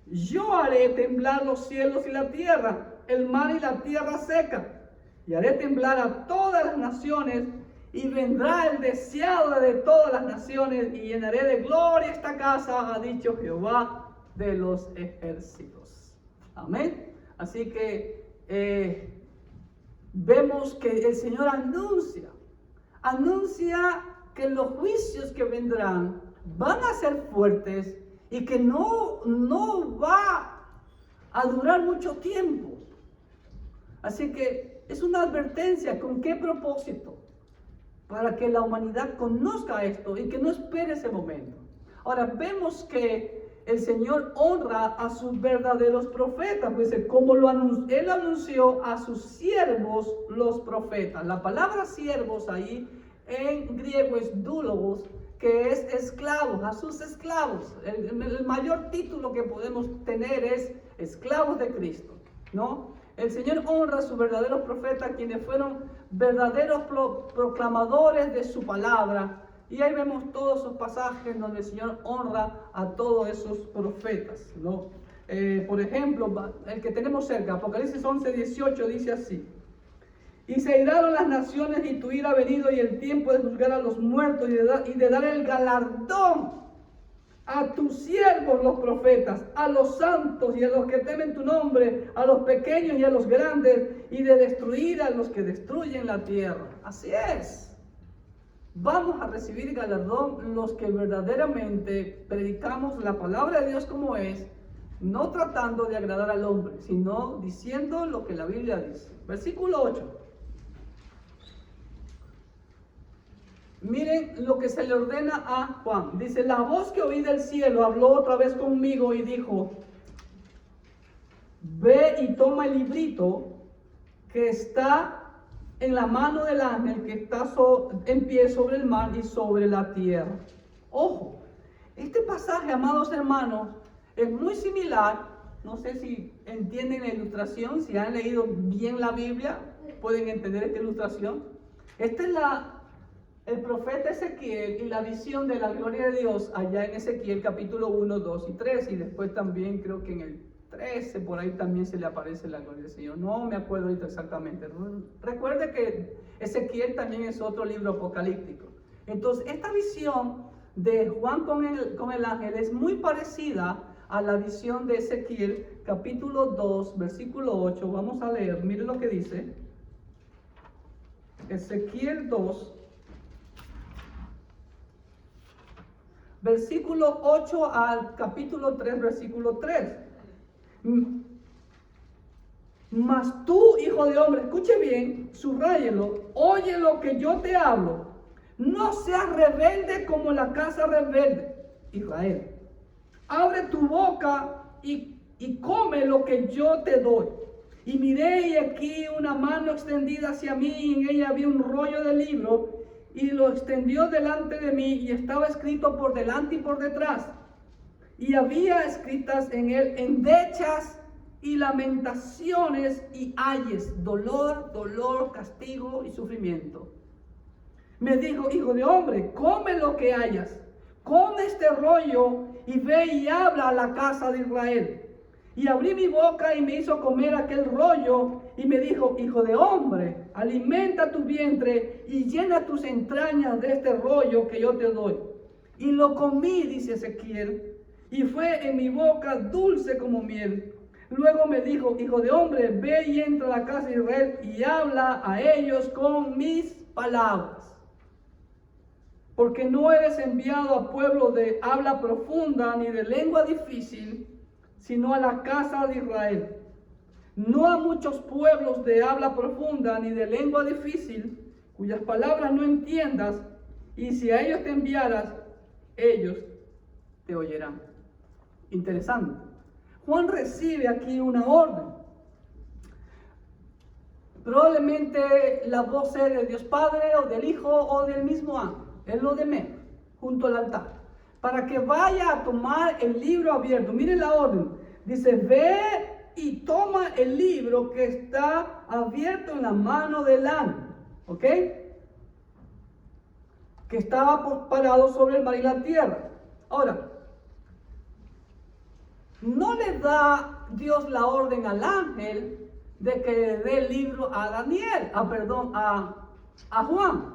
[SPEAKER 1] Yo haré temblar los cielos y la tierra, el mar y la tierra seca, y haré temblar a todas las naciones, y vendrá el deseado de todas las naciones, y llenaré de gloria esta casa, ha dicho Jehová de los ejércitos. Amén. Así que vemos que el Señor anuncia que los juicios que vendrán van a ser fuertes y que no va a durar mucho tiempo. Así que es una advertencia. ¿Con qué propósito? Para que la humanidad conozca esto y que no espere ese momento. Ahora vemos que el Señor honra a sus verdaderos profetas, pues como Él anunció a sus siervos los profetas. La palabra siervos ahí en griego es doulos, que es esclavos, a sus esclavos. El mayor título que podemos tener es esclavos de Cristo, ¿no? El Señor honra a sus verdaderos profetas, quienes fueron verdaderos proclamadores de su palabra. Y ahí vemos todos esos pasajes donde el Señor honra a todos esos profetas, ¿no? Por ejemplo, el que tenemos cerca, Apocalipsis 11, 18, dice así. Y se iraron las naciones y tu ira ha venido y el tiempo de juzgar a los muertos y de dar el galardón a tus siervos los profetas, a los santos y a los que temen tu nombre, a los pequeños y a los grandes, y de destruir a los que destruyen la tierra. Así es. Vamos a recibir galardón los que verdaderamente predicamos la palabra de Dios como es, no tratando de agradar al hombre, sino diciendo lo que la Biblia dice. Versículo 8. Miren lo que se le ordena a Juan. Dice, la voz que oí del cielo habló otra vez conmigo y dijo, ve y toma el librito que está en la mano del ángel que está en pie sobre el mar y sobre la tierra. Ojo, este pasaje, amados hermanos, es muy similar. No sé si entienden la ilustración, si han leído bien la Biblia, pueden entender esta ilustración. Esta es el profeta Ezequiel y la visión de la gloria de Dios allá en Ezequiel capítulo 1, 2 y 3. Y después también creo que en el 13, por ahí también se le aparece la gloria del Señor. No me acuerdo ahorita exactamente. Recuerde que Ezequiel también es otro libro apocalíptico. Entonces, esta visión de Juan con el ángel es muy parecida a la visión de Ezequiel, capítulo 2, versículo 8. Vamos a leer, miren lo que dice. Ezequiel 2, versículo 8 al capítulo 3, versículo 3. Mas tú, hijo de hombre, escuche bien, subráyelo, oye lo que yo te hablo. No seas rebelde como la casa rebelde, Israel. Abre tu boca y come lo que yo te doy. Y miré y aquí una mano extendida hacia mí, y en ella había un rollo de libro, y lo extendió delante de mí, y estaba escrito por delante y por detrás. Y había escritas en él endechas y lamentaciones y ayes, dolor, castigo y sufrimiento. Me dijo: hijo de hombre, come lo que hayas, come este rollo y ve y habla a la casa de Israel. Y abrí mi boca y me hizo comer aquel rollo y me dijo: hijo de hombre, alimenta tu vientre y llena tus entrañas de este rollo que yo te doy. Y lo comí, dice Ezequiel, y fue en mi boca dulce como miel. Luego me dijo: hijo de hombre, ve y entra a la casa de Israel y habla a ellos con mis palabras. Porque no eres enviado a pueblo de habla profunda ni de lengua difícil, sino a la casa de Israel. No a muchos pueblos de habla profunda ni de lengua difícil, cuyas palabras no entiendas, y si a ellos te enviaras, ellos te oirán. Interesante. Juan recibe aquí una orden. Probablemente la voz sea de Dios Padre o del Hijo o del mismo ángel. Él lo demé junto al altar, para que vaya a tomar el libro abierto. Miren la orden. Dice: ve y toma el libro que está abierto en la mano del ángel. ¿Ok? Que estaba parado sobre el mar y la tierra. Ahora, no le da Dios la orden al ángel de que le dé el libro a Daniel, a Juan,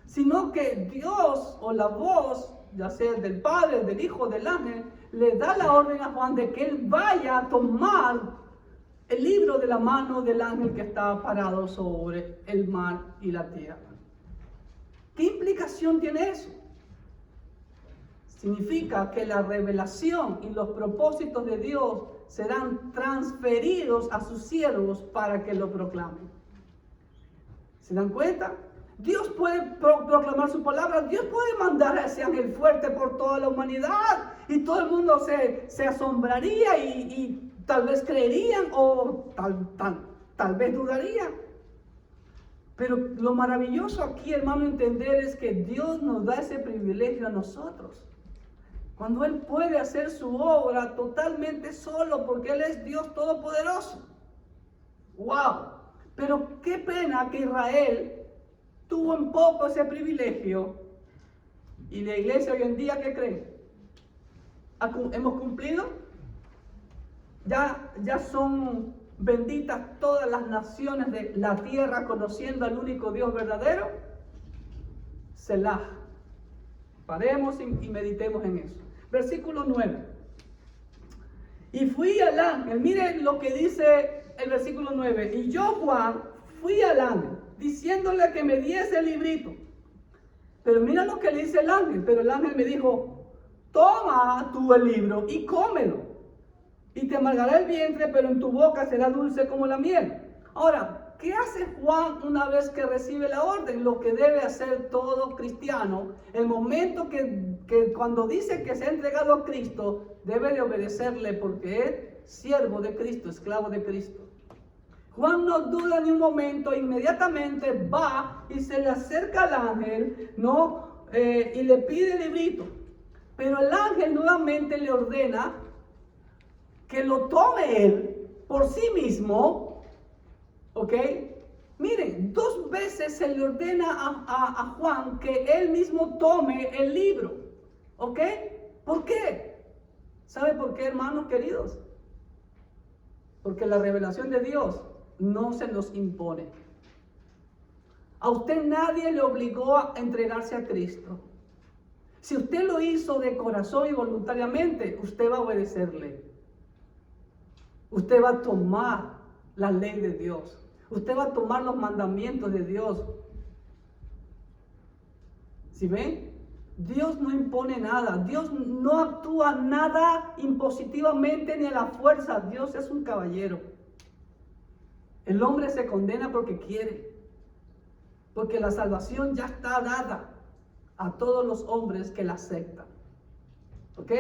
[SPEAKER 1] sino que Dios, o la voz, ya sea del Padre, del Hijo, del ángel, le da la orden a Juan de que él vaya a tomar el libro de la mano del ángel que estaba parado sobre el mar y la tierra. ¿Qué implicación tiene eso? Significa que la revelación y los propósitos de Dios serán transferidos a sus siervos para que lo proclamen. ¿Se dan cuenta? Dios puede proclamar su palabra. Dios puede mandar a ese ángel fuerte por toda la humanidad y todo el mundo se asombraría y tal vez creerían o tal vez dudarían. Pero lo maravilloso aquí, hermano, entender es que Dios nos da ese privilegio a nosotros. Cuando Él puede hacer su obra totalmente solo, porque Él es Dios todopoderoso. ¡Wow! Pero qué pena que Israel tuvo en poco ese privilegio. Y la iglesia hoy en día, ¿qué creen? ¿Hemos cumplido? Ya son benditas todas las naciones de la tierra conociendo al único Dios verdadero. Selah. Paremos y meditemos en eso. Versículo 9. Y fui al ángel. Miren lo que dice el versículo 9. Y yo, Juan, fui al ángel, diciéndole que me diese el librito. Pero mira lo que le dice el ángel. Pero el ángel me dijo: toma tú el libro y cómelo, y te amargará el vientre, pero en tu boca será dulce como la miel. Ahora, ¿qué hace Juan una vez que recibe la orden? Lo que debe hacer todo cristiano. El momento que cuando dice que se ha entregado a Cristo, debe de obedecerle, porque es siervo de Cristo, esclavo de Cristo. Juan no duda ni un momento, inmediatamente va y se le acerca al ángel, y le pide el librito. Pero el ángel nuevamente le ordena que lo tome él por sí mismo. ¿Ok? Miren, 2 veces se le ordena a Juan que él mismo tome el libro. ¿Ok? ¿Por qué? ¿Sabe por qué, hermanos queridos? Porque la revelación de Dios no se nos impone. A usted nadie le obligó a entregarse a Cristo. Si usted lo hizo de corazón y voluntariamente, usted va a obedecerle. Usted va a tomar la ley de Dios. Usted va a tomar los mandamientos de Dios. ¿Sí ven? Dios no impone nada. Dios no actúa nada impositivamente ni a la fuerza. Dios es un caballero. El hombre se condena porque quiere. Porque la salvación ya está dada. a todos los hombres que la aceptan. ¿Ok?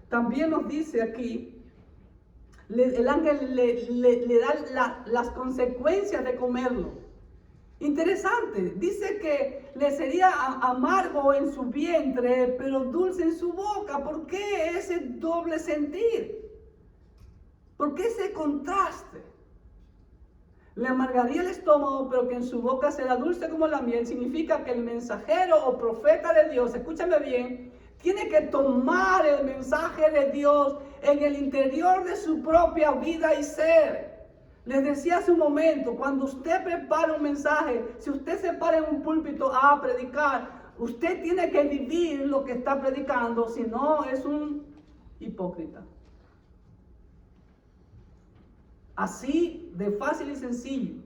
[SPEAKER 1] También nos dice aquí, el ángel le da las consecuencias de comerlo. Interesante, dice que le sería amargo en su vientre, pero dulce en su boca. ¿Por qué ese doble sentir? ¿Por qué ese contraste? Le amargaría el estómago, pero que en su boca será dulce como la miel. Significa que el mensajero o profeta de Dios, escúchame bien, tiene que tomar el mensaje de Dios en el interior de su propia vida y ser. Les decía hace un momento, cuando usted prepara un mensaje, si usted se para en un púlpito a predicar, usted tiene que vivir lo que está predicando, si no es un hipócrita. Así de fácil y sencillo.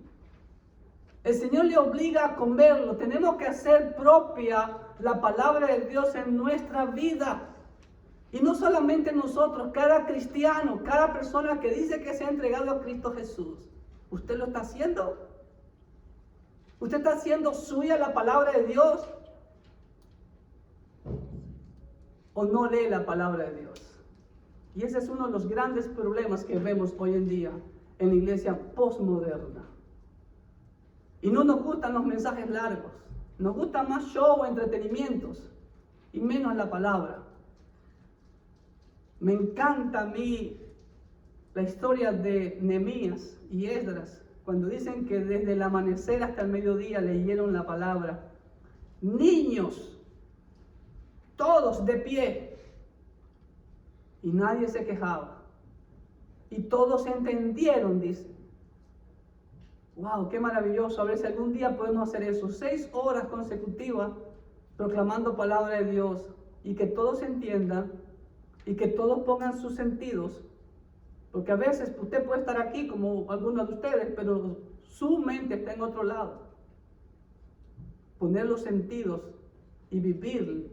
[SPEAKER 1] El Señor le obliga a comerlo. Tenemos que hacer propia la palabra de Dios en nuestra vida. Y no solamente nosotros, cada cristiano, cada persona que dice que se ha entregado a Cristo Jesús. ¿Usted lo está haciendo? ¿Usted está haciendo suya la palabra de Dios? ¿O no lee la palabra de Dios? Y ese es uno de los grandes problemas que vemos hoy en día en la iglesia postmoderna. Y no nos gustan los mensajes largos. Nos gusta más show o entretenimientos y menos la palabra. Me encanta a mí la historia de Nehemías y Esdras, cuando dicen que desde el amanecer hasta el mediodía leyeron la palabra. Niños, todos de pie, y nadie se quejaba. Y todos entendieron, dice. Wow, qué maravilloso. A ver si algún día podemos hacer eso. 6 horas consecutivas proclamando palabra de Dios y que todos entiendan y que todos pongan sus sentidos. Porque a veces usted puede estar aquí como algunos de ustedes, pero su mente está en otro lado. Poner los sentidos y vivir,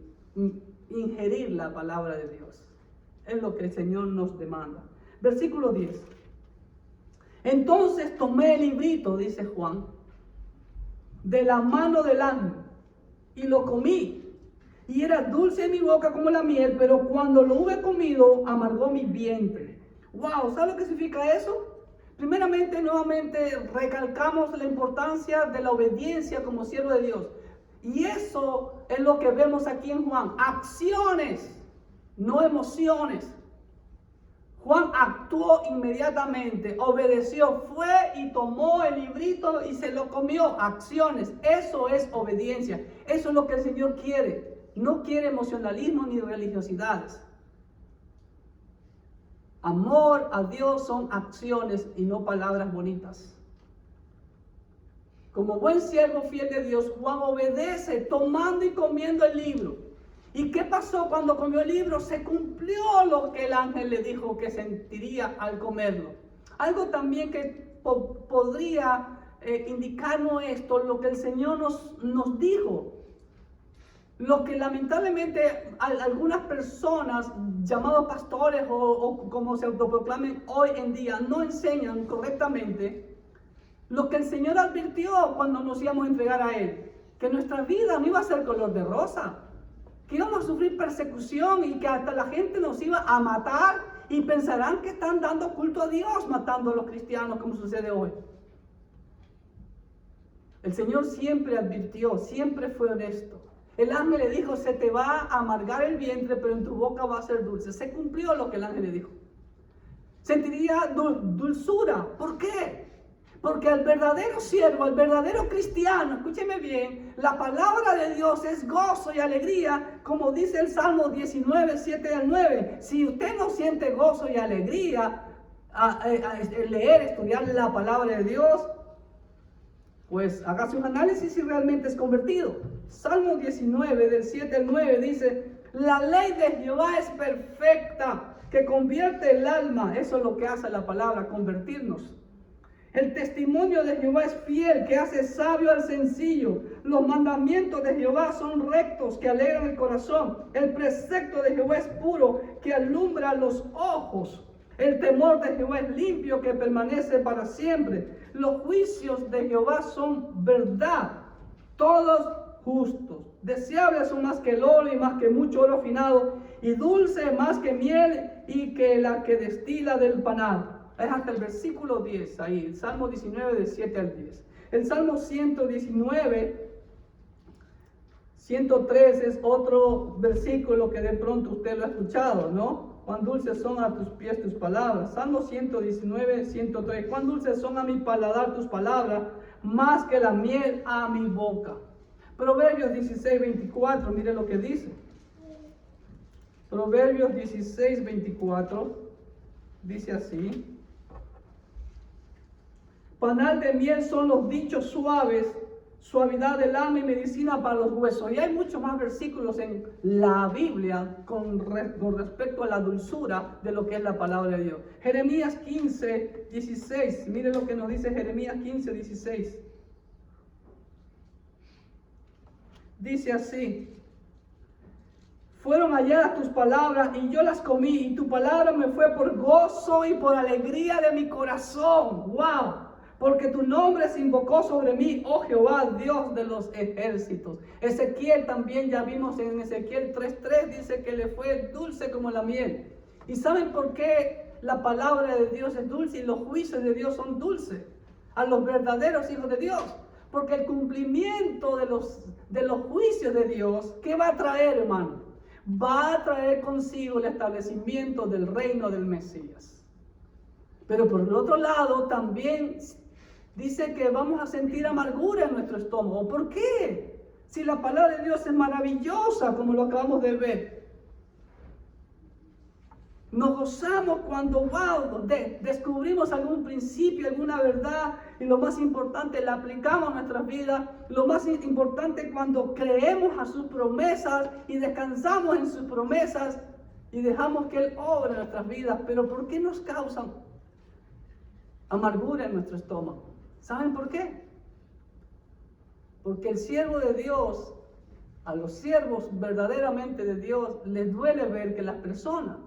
[SPEAKER 1] ingerir la palabra de Dios. Es lo que el Señor nos demanda. Versículo 10. Entonces tomé el librito, dice Juan, de la mano del ángel y lo comí. Y era dulce en mi boca como la miel, pero cuando lo hube comido, amargó mi vientre. Wow, ¿sabe lo que significa eso? Primeramente, nuevamente, recalcamos la importancia de la obediencia como siervo de Dios. Y eso es lo que vemos aquí en Juan. Acciones, no emociones. Juan actuó inmediatamente, obedeció, fue y tomó el librito y se lo comió. Acciones, eso es obediencia. Eso es lo que el Señor quiere. No quiere emocionalismo ni religiosidades. Amor a Dios son acciones y no palabras bonitas. Como buen siervo fiel de Dios, Juan obedece tomando y comiendo el libro. ¿Y qué pasó cuando comió el libro? Se cumplió lo que el ángel le dijo que sentiría al comerlo. Algo también que podría indicarnos esto, lo que el Señor nos dijo. Lo que lamentablemente algunas personas, llamados pastores o como se autoproclamen hoy en día, no enseñan correctamente. Lo que el Señor advirtió cuando nos íbamos a entregar a Él, que nuestra vida no iba a ser color de rosa, que íbamos a sufrir persecución y que hasta la gente nos iba a matar y pensarán que están dando culto a Dios matando a los cristianos como sucede hoy. El Señor siempre advirtió, siempre fue honesto. El ángel le dijo, se te va a amargar el vientre, pero en tu boca va a ser dulce. Se cumplió lo que el ángel le dijo. Sentiría dulzura. ¿Por qué? Porque al verdadero siervo, al verdadero cristiano, escúcheme bien, la palabra de Dios es gozo y alegría, como dice el Salmo 19, 7 al 9. Si usted no siente gozo y alegría leer, estudiar la palabra de Dios, pues hágase un análisis si realmente es convertido. Salmo 19, del 7 al 9 dice, la ley de Jehová es perfecta, que convierte el alma. Eso es lo que hace la palabra, convertirnos. El testimonio de Jehová es fiel, que hace sabio al sencillo. Los mandamientos de Jehová son rectos, que alegran el corazón. El precepto de Jehová es puro, que alumbra los ojos. El temor de Jehová es limpio, que permanece para siempre. Los juicios de Jehová son verdad, todos justos. Deseables son más que el oro y más que mucho oro afinado, y dulce más que miel y que la que destila del panal. Es hasta el versículo 10 ahí, el Salmo 19 del 7 al 10. El Salmo 119, 103 es otro versículo que de pronto usted lo ha escuchado, ¿no? Cuán dulces son a tus pies tus palabras. Salmo 119, 103. Cuán dulces son a mi paladar tus palabras, más que la miel a mi boca. Proverbios 16, 24, mire lo que dice. Proverbios 16, 24, dice así. Panal de miel son los dichos suaves, suavidad del alma y medicina para los huesos. Y hay muchos más versículos en la Biblia con respecto a la dulzura de lo que es la palabra de Dios. Jeremías 15, 16, mire lo que nos dice Jeremías 15, 16. Dice así: fueron halladas tus palabras y yo las comí, y tu palabra me fue por gozo y por alegría de mi corazón. ¡Wow! Porque tu nombre se invocó sobre mí, oh Jehová, Dios de los ejércitos. Ezequiel también, ya vimos en Ezequiel 3:3, dice que le fue dulce como la miel. ¿Y saben por qué la palabra de Dios es dulce y los juicios de Dios son dulces a los verdaderos hijos de Dios? Porque el cumplimiento de los juicios de Dios, ¿qué va a traer, hermano? Va a traer consigo el establecimiento del reino del Mesías. Pero por el otro lado también dice que vamos a sentir amargura en nuestro estómago. ¿Por qué? Si la palabra de Dios es maravillosa, como lo acabamos de ver. Nos gozamos cuando, descubrimos algún principio, alguna verdad, y lo más importante, la aplicamos a nuestras vidas. Lo más importante, cuando creemos a sus promesas y descansamos en sus promesas y dejamos que Él obre en nuestras vidas. Pero ¿por qué nos causan amargura en nuestro estómago? ¿Saben por qué? Porque el siervo de Dios, a los siervos verdaderamente de Dios, les duele ver que las personas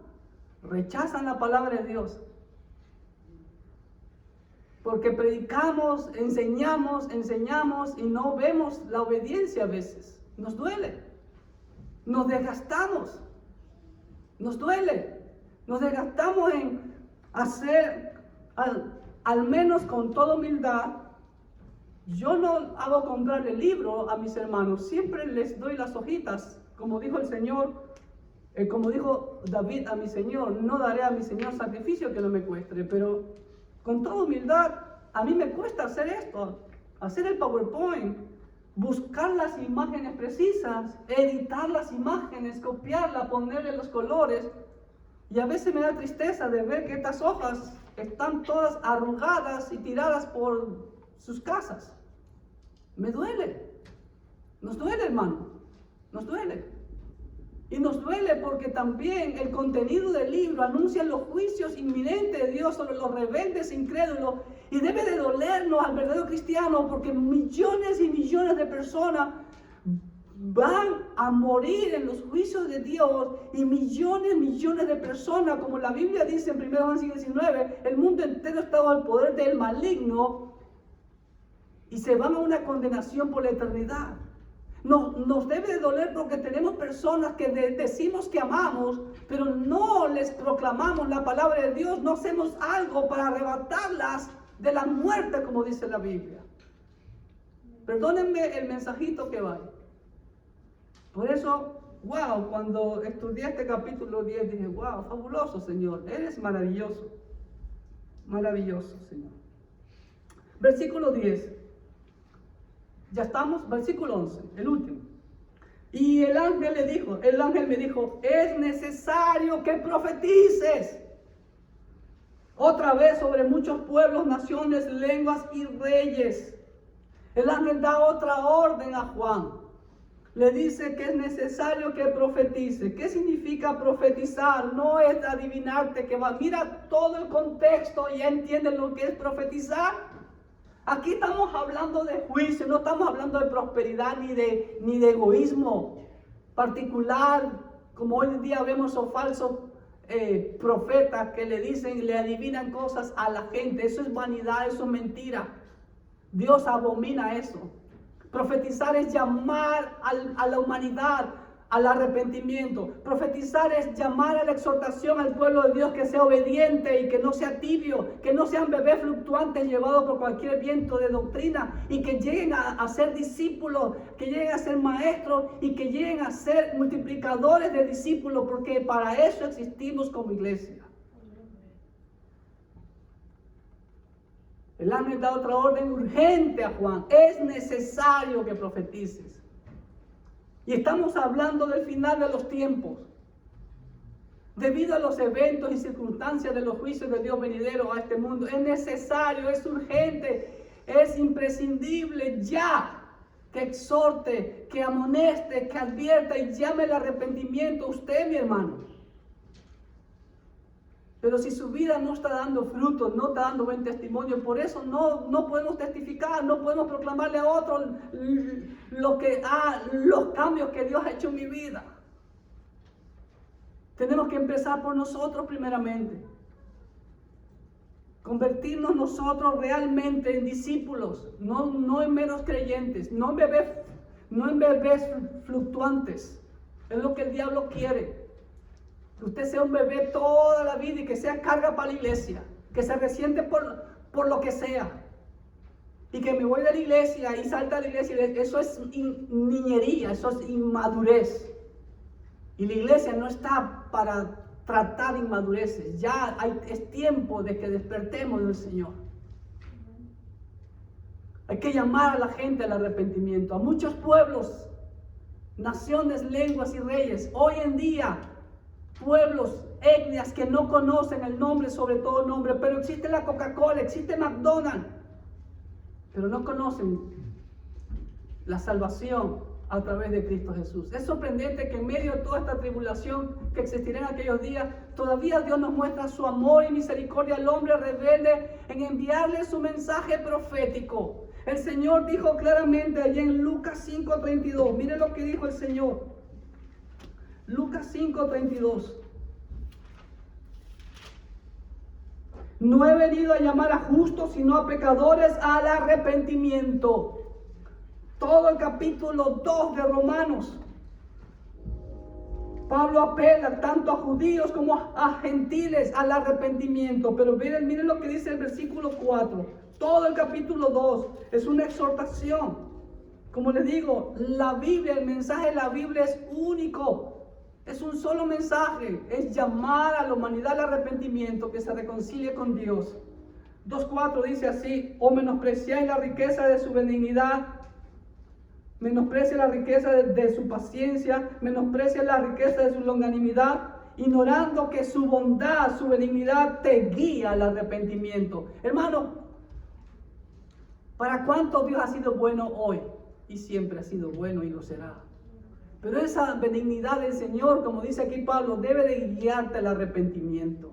[SPEAKER 1] rechazan la palabra de Dios. Porque predicamos, enseñamos y no vemos la obediencia a veces. Nos duele. Nos desgastamos. Nos duele. Nos desgastamos en hacer, al menos con toda humildad. Yo no hago comprar el libro a mis hermanos. Siempre les doy las hojitas. Como dijo el Señor. Como dijo David a mi Señor, no daré a mi Señor sacrificio que no me cueste, pero con toda humildad, a mí me cuesta hacer esto, hacer el PowerPoint, buscar las imágenes precisas, editar las imágenes, copiarlas, ponerle los colores, y a veces me da tristeza de ver que estas hojas están todas arrugadas y tiradas por sus casas. Me duele, nos duele, hermano, nos duele. Y nos duele porque también el contenido del libro anuncia los juicios inminentes de Dios sobre los rebeldes e incrédulos. Y debe de dolernos al verdadero cristiano, porque millones y millones de personas van a morir en los juicios de Dios. Y millones de personas, como la Biblia dice en 1 Juan 19, el mundo entero está bajo el poder del maligno. Y se van a una condenación por la eternidad. Nos debe de doler porque tenemos personas que decimos que amamos, pero no les proclamamos la palabra de Dios, no hacemos algo para arrebatarlas de la muerte, como dice la Biblia. Perdónenme el mensajito que va. Por eso, cuando estudié este capítulo 10, dije, fabuloso, Señor, eres maravilloso. Maravilloso, Señor. Versículo 10. Ya estamos, versículo 11, el último. Y el ángel me dijo, es necesario que profetices otra vez sobre muchos pueblos, naciones, lenguas y reyes. El ángel da otra orden a Juan. Le dice que es necesario que profetice. ¿Qué significa profetizar? No es adivinarte que va. Mira todo el contexto y ya entienden lo que es profetizar. Aquí estamos hablando de juicio, no estamos hablando de prosperidad ni de egoísmo particular, como hoy en día vemos esos falsos profetas que le adivinan cosas a la gente. Eso es vanidad, eso es mentira. Dios abomina eso. Profetizar es llamar a la humanidad al arrepentimiento. Profetizar es llamar a la exhortación al pueblo de Dios que sea obediente y que no sea tibio, que no sean bebés fluctuantes llevados por cualquier viento de doctrina, y que lleguen a ser discípulos, que lleguen a ser maestros y que lleguen a ser multiplicadores de discípulos, porque para eso existimos como iglesia. El ángel da otra orden urgente a Juan: es necesario que profetices. Y estamos hablando del final de los tiempos. Debido a los eventos y circunstancias de los juicios de Dios venideros a este mundo, es necesario, es urgente, es imprescindible ya que exhorte, que amoneste, que advierta y llame al arrepentimiento usted, mi hermano. Pero si su vida no está dando frutos, no está dando buen testimonio, por eso no podemos testificar, no podemos proclamarle a otros los cambios que Dios ha hecho en mi vida. Tenemos que empezar por nosotros primeramente. Convertirnos nosotros realmente en discípulos, no en meros creyentes, no en bebés fluctuantes. Es lo que el diablo quiere. Que usted sea un bebé toda la vida y que sea carga para la iglesia, que se resiente por lo que sea, y que me voy de la iglesia y salta de la iglesia. Eso es niñería, eso es inmadurez, y la iglesia no está para tratar inmadureces. Ya es tiempo de que despertemos del Señor. Hay que llamar a la gente al arrepentimiento. A muchos pueblos, naciones, lenguas y reyes hoy en día, pueblos, etnias que no conocen el nombre sobre todo nombre, pero existe la Coca-Cola, existe McDonald's, pero no conocen la salvación a través de Cristo Jesús. Es sorprendente que en medio de toda esta tribulación que existirá en aquellos días, todavía Dios nos muestra su amor y misericordia al hombre rebelde en enviarle su mensaje profético. El Señor dijo claramente allí en Lucas 5:32, miren lo que dijo el Señor. Lucas 5:32. No he venido a llamar a justos, sino a pecadores al arrepentimiento. Todo el capítulo 2 de Romanos, Pablo apela tanto a judíos como a gentiles al arrepentimiento. Pero miren lo que dice el versículo 4. Todo el capítulo 2 es una exhortación. Como les digo, la Biblia, el mensaje de la Biblia es único. Es un solo mensaje, es llamar a la humanidad al arrepentimiento, que se reconcilie con Dios. 2:4 dice así: o menospreciáis la riqueza de su benignidad, menosprecia la riqueza de su paciencia, menosprecia la riqueza de su longanimidad, ignorando que su bondad, su benignidad te guía al arrepentimiento. Hermano, ¿para cuánto Dios ha sido bueno hoy? Y siempre ha sido bueno y lo será. Pero esa benignidad del Señor, como dice aquí Pablo, debe de guiarte al arrepentimiento.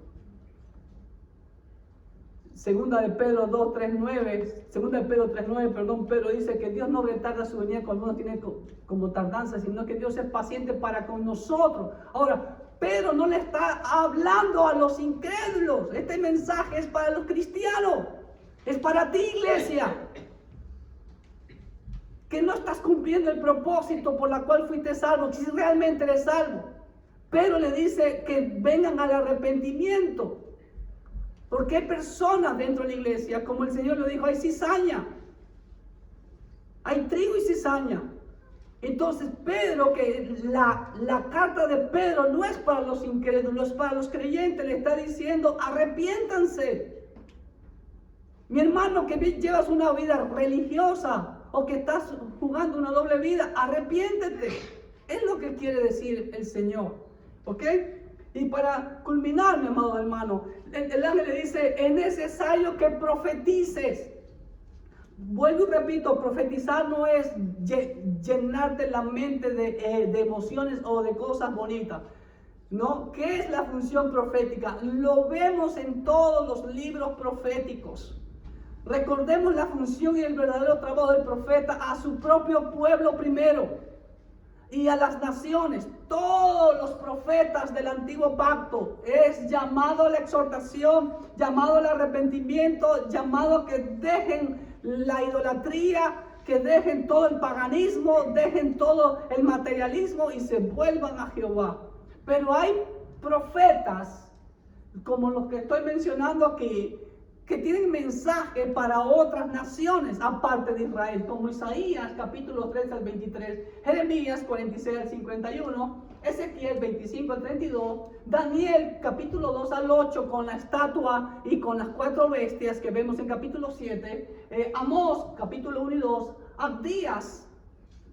[SPEAKER 1] Segunda de Pedro 3:9, Pedro dice que Dios no retarda su venida cuando uno tiene como tardanza, sino que Dios es paciente para con nosotros. Ahora, Pedro no le está hablando a los incrédulos. Este mensaje es para los cristianos. Es para ti, iglesia, que no estás cumpliendo el propósito por la cual fuiste salvo, si realmente eres salvo. Pero le dice que vengan al arrepentimiento, porque hay personas dentro de la iglesia, como el Señor lo dijo, hay cizaña, hay trigo y cizaña. Entonces Pedro, que la carta de Pedro no es para los incrédulos, es para los creyentes, le está diciendo: arrepiéntanse. Mi hermano, que llevas una vida religiosa o que estás jugando una doble vida, arrepiéntete. Es lo que quiere decir el Señor. ¿Ok? Y para culminar, mi amado hermano, el ángel le dice: es necesario que profetices. Vuelvo y repito, profetizar no es llenarte la mente de emociones o de cosas bonitas. ¿No? ¿Qué es la función profética? Lo vemos en todos los libros proféticos. Recordemos la función y el verdadero trabajo del profeta a su propio pueblo primero y a las naciones. Todos los profetas del antiguo pacto es llamado a la exhortación, llamado al arrepentimiento, llamado a que dejen la idolatría, que dejen todo el paganismo, dejen todo el materialismo y se vuelvan a Jehová. Pero hay profetas, como los que estoy mencionando aquí, que tienen mensaje para otras naciones, aparte de Israel, como Isaías, capítulo 3 al 23, Jeremías 46 al 51, Ezequiel 25 al 32, Daniel, capítulo 2 al 8, con la estatua y con las 4 bestias que vemos en capítulo 7, Amós, capítulo 1 y 2, Abdías,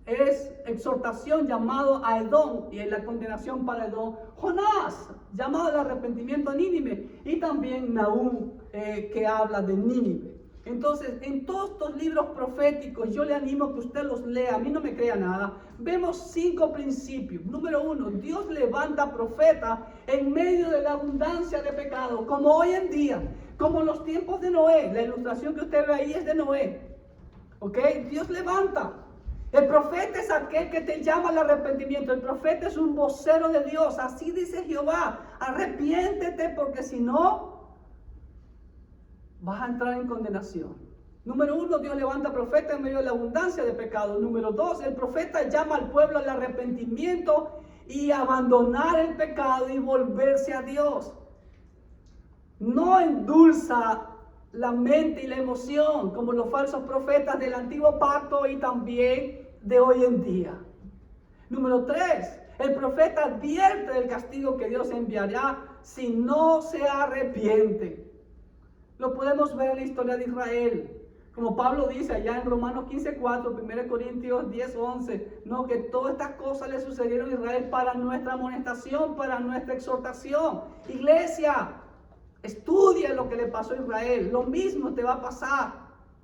[SPEAKER 1] es exhortación llamado a Edom y la condenación para Edom. Jonás, llamado al arrepentimiento a Nínive, y también Nahum, que habla de Nínive. Entonces, en todos estos libros proféticos, yo le animo a que usted los lea. A mí no me crea nada. Vemos 5 principios. Número 1, Dios levanta profetas en medio de la abundancia de pecado, como hoy en día, como en los tiempos de Noé. La ilustración que usted ve ahí es de Noé. ¿Ok? Dios levanta. El profeta es aquel que te llama al arrepentimiento. El profeta es un vocero de Dios. Así dice Jehová: arrepiéntete, porque si no, vas a entrar en condenación. Número 1, Dios levanta profeta en medio de la abundancia de pecado. Número 2, el profeta llama al pueblo al arrepentimiento y abandonar el pecado y volverse a Dios. No endulza la mente y la emoción como los falsos profetas del antiguo pacto y también de hoy en día. Número 3, el profeta advierte del castigo que Dios enviará si no se arrepiente. Lo podemos ver en la historia de Israel, como Pablo dice allá en Romanos 15:4, 1 Corintios 10:11, no, que todas estas cosas le sucedieron a Israel para nuestra amonestación, para nuestra exhortación. Iglesia, estudia lo que le pasó a Israel. Lo mismo te va a pasar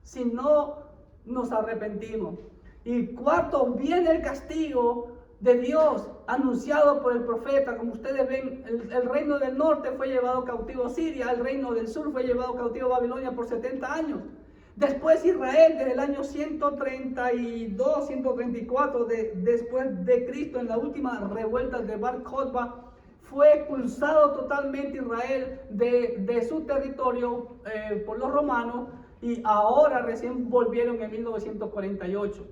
[SPEAKER 1] si no nos arrepentimos. Y 4, viene el castigo de Dios anunciado por el profeta. Como ustedes ven, el reino del norte fue llevado cautivo a Siria, el reino del sur fue llevado cautivo a Babilonia por 70 años. Después Israel, desde el año 132, 134 después de Cristo, en la última revuelta de Bar Kokhba, fue expulsado totalmente Israel de su territorio por los romanos, y ahora recién volvieron en 1948.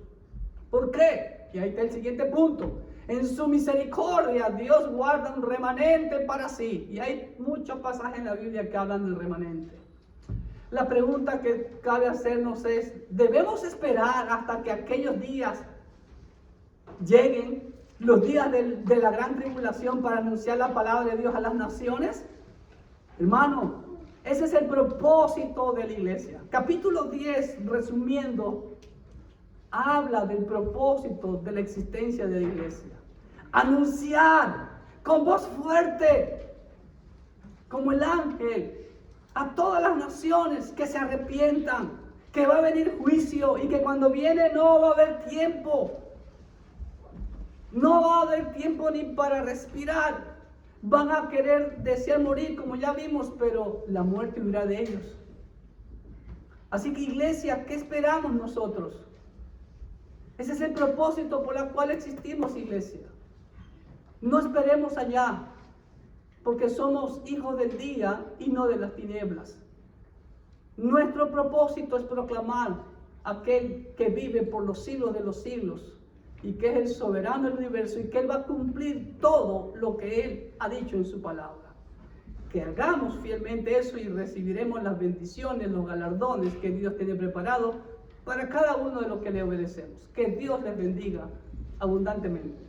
[SPEAKER 1] ¿Por qué? Y ahí está el siguiente punto. En su misericordia Dios guarda un remanente para sí. Y hay muchos pasajes en la Biblia que hablan del remanente. La pregunta que cabe hacernos es: ¿debemos esperar hasta que aquellos días lleguen, los días de la gran tribulación, para anunciar la palabra de Dios a las naciones? Hermano, ese es el propósito de la iglesia. Capítulo 10, resumiendo, habla del propósito de la existencia de la iglesia. Anunciar con voz fuerte, como el ángel, a todas las naciones que se arrepientan, que va a venir juicio y que cuando viene no va a haber tiempo. No va a haber tiempo ni para respirar. Van a querer desear morir, como ya vimos, pero la muerte huirá de ellos. Así que, iglesia, ¿qué esperamos nosotros? Ese es el propósito por el cual existimos, iglesia. No esperemos allá, porque somos hijos del día y no de las tinieblas. Nuestro propósito es proclamar a aquel que vive por los siglos de los siglos, y que es el soberano del universo, y que Él va a cumplir todo lo que Él ha dicho en su palabra. Que hagamos fielmente eso y recibiremos las bendiciones, los galardones que Dios tiene preparado para cada uno de los que le obedecemos. Que Dios les bendiga abundantemente.